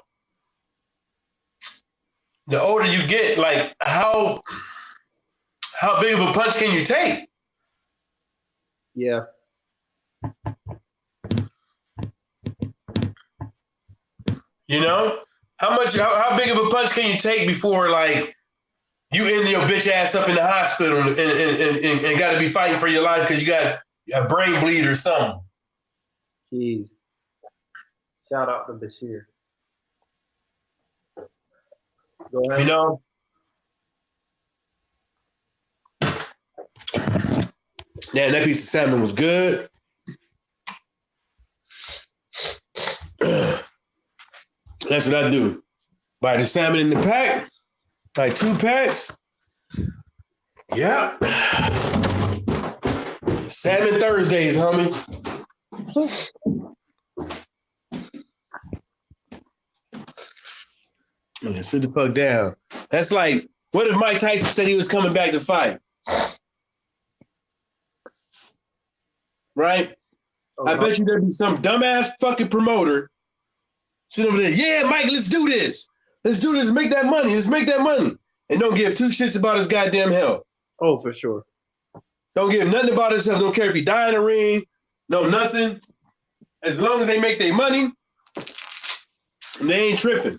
the older you get, like, how big of a punch can you take? Yeah. You know, how big of a punch can you take before, like, you end your bitch ass up in the hospital and got to be fighting for your life because you got a brain bleed or something? Jeez. Shout out to Bashir. Go ahead. You know, Damn, that piece of salmon was good. That's what I do. Buy the salmon in the pack, like 2 packs. Yeah. Salmon Thursdays, homie. Yeah, sit the fuck down. That's like, what if Mike Tyson said he was coming back to fight? Right? I bet you there'd be some dumbass fucking promoter sitting over there. Yeah, Mike, let's do this. Let's do this. Make that money. Let's make that money. And don't give 2 shits about his goddamn health. Oh, for sure. Don't give nothing about his health. Don't care if he die in the ring. No, nothing. As long as they make their money, they ain't tripping.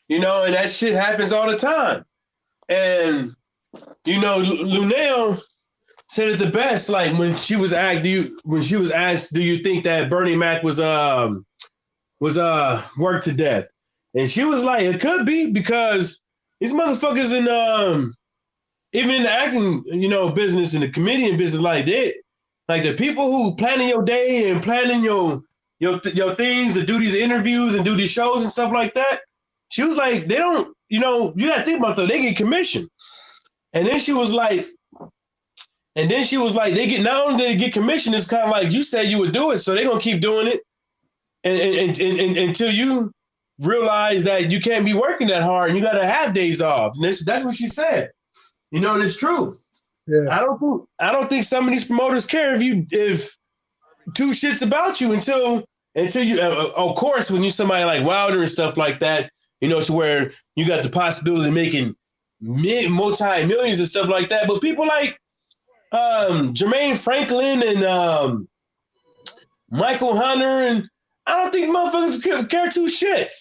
You know, and that shit happens all the time. And, you know, Luenell said it the best. Like when she was asked, do you think that Bernie Mac was worked to death? And she was like, it could be, because these motherfuckers in even in the acting, you know, business and the comedian business, like that, like the people who planning your day and planning your things to do these interviews and do these shows and stuff like that. She was like, they don't, you know, you gotta think about that. They get commission. And then she was like, they get, not only they get commission, it's kind of like you said you would do it, so they're gonna keep doing it and until you realize that you can't be working that hard and you gotta have days off. And that's what she said. You know, and it's true. Yeah. I don't think some of these promoters care if 2 shits about you until you of course when you somebody like Wilder and stuff like that, you know, to where you got the possibility of making multi-millions and stuff like that. But people like Jermaine Franklin and Michael Hunter, and I don't think motherfuckers care 2 shits.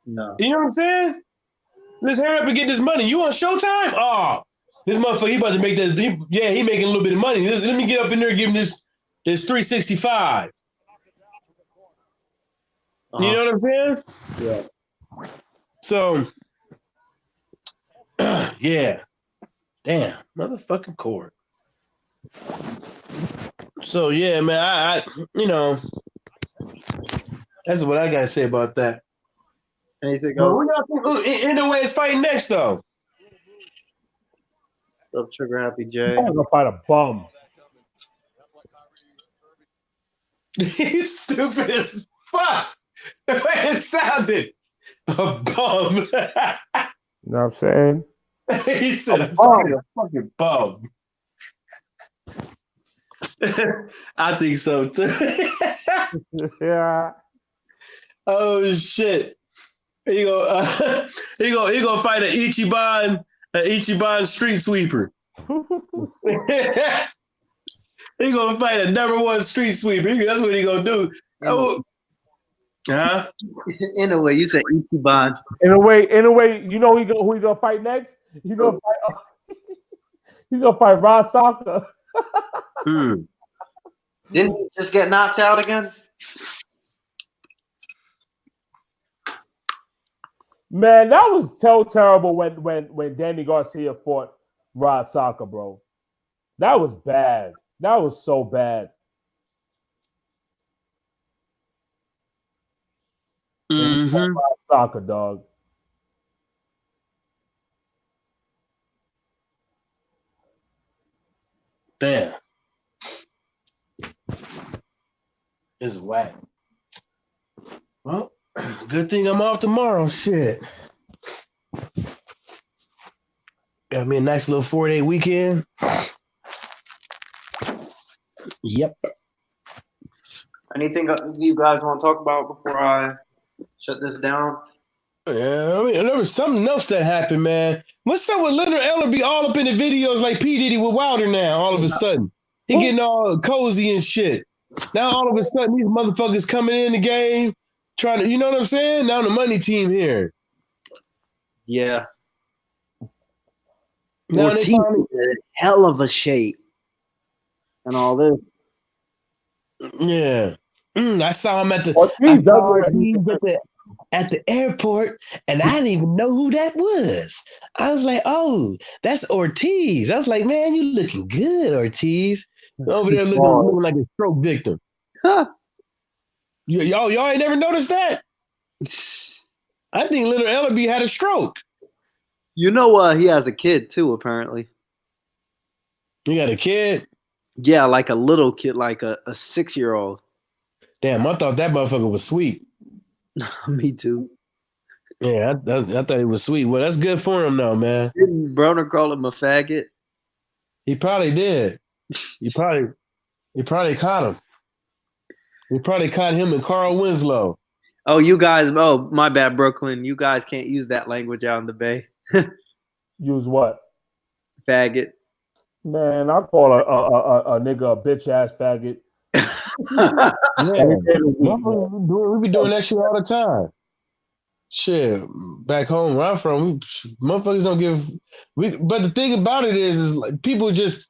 No. You know what I'm saying? Let's hurry up and get this money. You on Showtime? Oh, this motherfucker, he about to make that. He making a little bit of money. Let me get up in there and give him this 365. You know what I'm saying? Yeah. So, yeah. Damn, motherfucking court. So, yeah, man, I you know, that's what I got to say about that. Anything else? Anyway, it's fighting next, though. Love Trigger Happy J. I'm gonna fight a bum. He's stupid as fuck. The way it sounded. A bum. You know what I'm saying? He said a fucking bum. I think so too. Yeah. Oh shit. He gonna fight an Ichiban street sweeper. He gonna fight a #1 street sweeper. That's what he gonna do. Oh, huh? In a way, you said Ichiban. In a way, you know who he gonna fight next? He's gonna fight Rod Saka. Didn't he just get knocked out again? Man, that was so terrible when Danny Garcia fought Rod Saka, bro. That was bad. That was so bad. Mm-hmm. Rod Saka, dog. Damn. This is whack. Well, good thing I'm off tomorrow. Shit. Got me a nice little 4-day weekend. Yep. Anything you guys want to talk about before I shut this down? Yeah, I mean, there was something else that happened, man. What's up with Leonard Ellerbe all up in the videos like P. Diddy with Wilder now, all of a sudden? He getting all cozy and shit. Now all of a sudden these motherfuckers coming in the game, trying to, you know what I'm saying? Now the money team here. Yeah. Now Ortiz is in hell of a shape. And all this. Yeah. I saw him at the at the airport, and I didn't even know who that was. I was like, oh, that's Ortiz. I was like, man, you looking good, Ortiz. Over there looking like a stroke victim. Huh. Y'all ain't never noticed that? I think little Ellaby had a stroke. You know, he has a kid too, apparently. You got a kid? Yeah, like a little kid, like a 6-year-old. Damn, I thought that motherfucker was sweet. Me too. Yeah, I thought he was sweet. Well, that's good for him, though, man. Didn't Broner call him a faggot? He probably did. He probably caught him. He probably caught him and Carl Winslow. Oh, you guys. Oh, my bad, Brooklyn. You guys can't use that language out in the Bay. Use what? Faggot. Man, I call a nigga a bitch ass faggot. Yeah, we be doing that shit all the time. Shit, back home where I'm from, motherfuckers don't give. But the thing about it is like people just,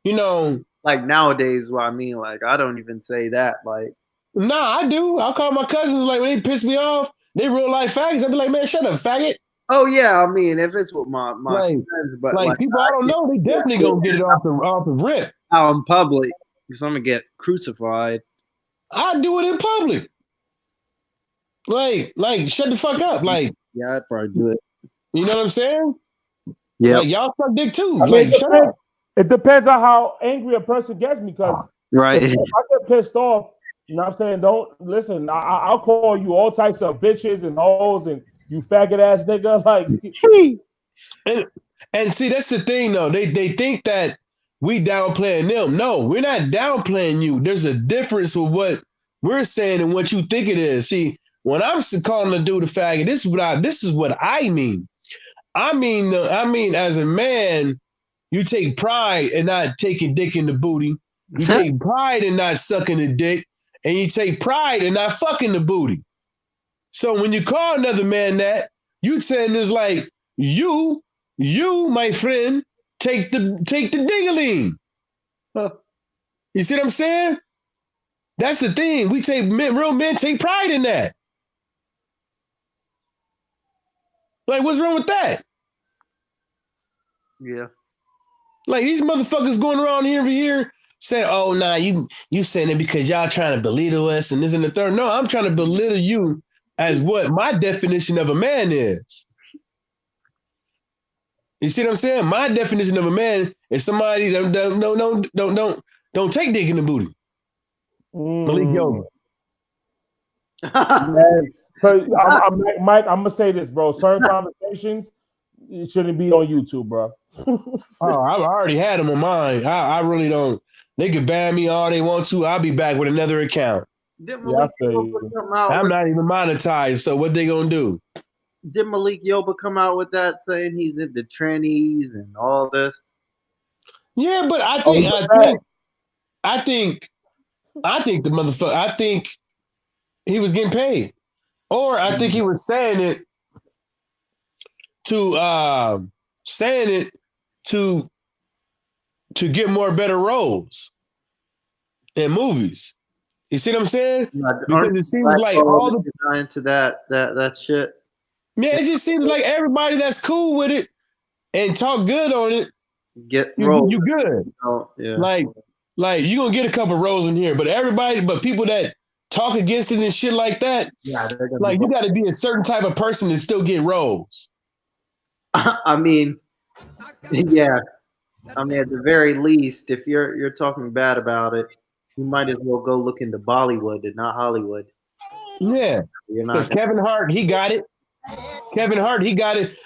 you know. Like nowadays, what I mean, like I don't even say that. Like, nah, I do. I'll call my cousins like when they piss me off. They real life faggots. I'll be like, man, shut up, faggot. oh yeah, I mean, if it's with my Like, friends, but like people I don't know, they definitely gonna get it off the rip. out in public, because I'm gonna get crucified. I do it in public. Like, shut the fuck up. Like, Yeah, I'd probably do it. you know what I'm saying? Yeah, Like, y'all suck dick too. I mean, Like, shut up. it depends on how angry a person gets because right. if I get pissed off, you know what I'm saying? Don't listen. I'll call you all types of bitches and hoes and you faggot ass nigga. Like, and see, that's the thing though. They think that we downplaying them. No, we're not downplaying you. There's a difference with what we're saying and what you think it is. See, when I'm calling a dude a faggot, this is what I mean. I mean, as a man, you take pride in not taking dick in the booty. You take pride in not sucking the dick, and you take pride in not fucking the booty. So when you call another man that, you saying this like you, my friend, take the ding-a-ling. You see what I'm saying? That's the thing. We take real men take pride in that. Like, what's wrong with that? Yeah. Like these motherfuckers going around here saying, "Oh, nah, you saying it because y'all trying to belittle us and this and the third." No, I'm trying to belittle you as what my definition of a man is. You see what I'm saying? My definition of a man is somebody that don't take dick in the booty. Malik Yoba. Mike, I'm gonna say this, bro. Certain conversations it shouldn't be on YouTube, bro. I already had them on mine. I really don't. They can ban me all they want to. I'll be back with another account. Did Malik I'm not even monetized, so what they gonna do? Did Malik Yoba come out with that saying he's into trannies and all this? Yeah, but I think the motherfucker. I think he was getting paid, or I think he was saying it to get more better roles in movies. You see what I'm saying? Because it seems like all the into that shit. Yeah, it just seems like everybody that's cool with it and talk good on it. You good. Oh, yeah. Like you gonna get a couple roles in here, but people that talk against it and shit like that, yeah, like you got to be a certain type of person to still get roles. I mean, yeah. I mean, at the very least, if you're talking bad about it, you might as well go look into Bollywood and not Hollywood. Yeah, because Kevin Hart, he got it.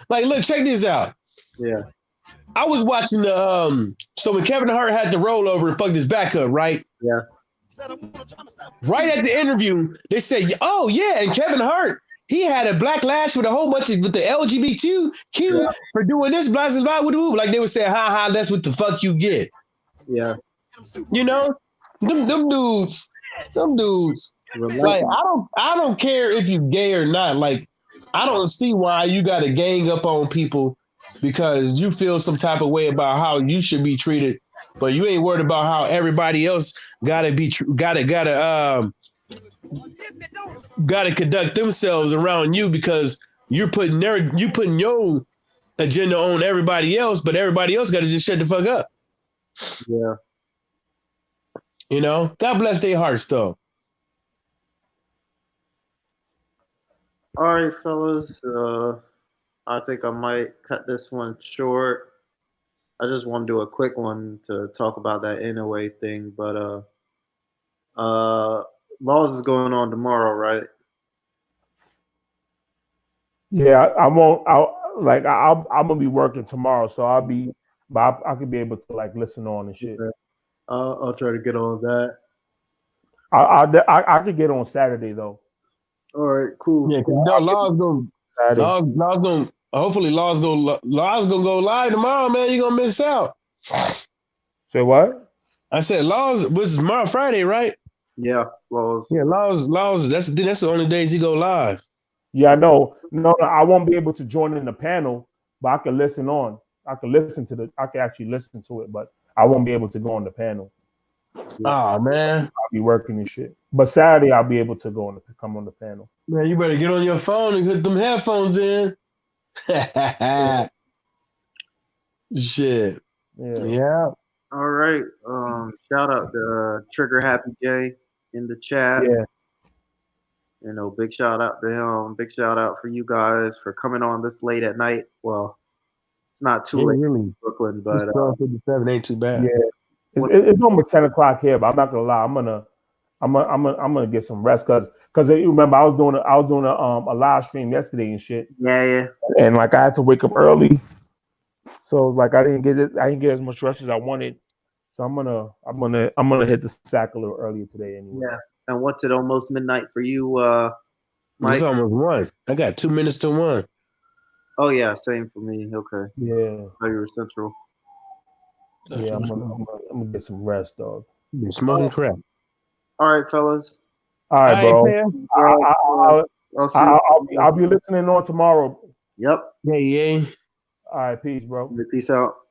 Like, look, check this out. Yeah. I was watching so when Kevin Hart had to roll over and fucked his back up, right? Yeah. Right at the interview, they said, "Oh yeah," and Kevin Hart, he had a black lash with a whole bunch of with the LGBTQ for doing this, blah blah blah. Like they would say, "Ha ha, that's what the fuck you get." Yeah. You know, them dudes. Like I don't care if you gay or not. Like I don't see why you got to gang up on people because you feel some type of way about how you should be treated, but you ain't worried about how everybody else gotta got to conduct themselves around you because you're putting your agenda on everybody else, but everybody else got to just shut the fuck up. Yeah. You know, God bless their hearts though. All right, fellas. I think I might cut this one short. I just want to do a quick one to talk about that Inouye thing, but Laws is going on tomorrow, right? Yeah, I'm gonna be working tomorrow, so I could be able to like listen on and shit. I'll try to get on that. I could get on Saturday though. All right, cool. Yeah, because Law's gonna hopefully Law's gonna go live tomorrow, man. You're gonna miss out. Say what? I said Laws was tomorrow Friday, right? Yeah, Laws. Yeah, Laws. That's the only days he go live. Yeah, I know. No, I won't be able to join in the panel, but I can listen on. I can actually listen to it, but I won't be able to go on the panel. Oh man, I'll be working and shit. But Saturday I'll be able to come on the panel. Man, you better get on your phone and put them headphones in. Shit. Yeah. All right. Shout out to Trigger Happy J in the chat. Yeah. You know, big shout out to him. Big shout out for you guys for coming on this late at night. Well, it's not too late really. in Brooklyn, but 12:57 ain't too bad. Yeah. It's almost 10 o'clock here, but I'm not gonna lie. I'm gonna get some rest because you remember I was doing a live stream yesterday and shit. Yeah. And like I had to wake up early, so it's like I didn't get as much rest as I wanted. So I'm gonna hit the sack a little earlier today anyway. Yeah. And what's it almost midnight for you, Mike? It's almost 1. I got 2 minutes to 1. Oh yeah, same for me. Okay. Yeah. Oh, you were central. Yeah, I'm gonna get some rest, dog. You're smoking crap. All right, fellas. All right, bro. I'll be listening on tomorrow. Yep. Yeah. All right, peace, bro. Peace out.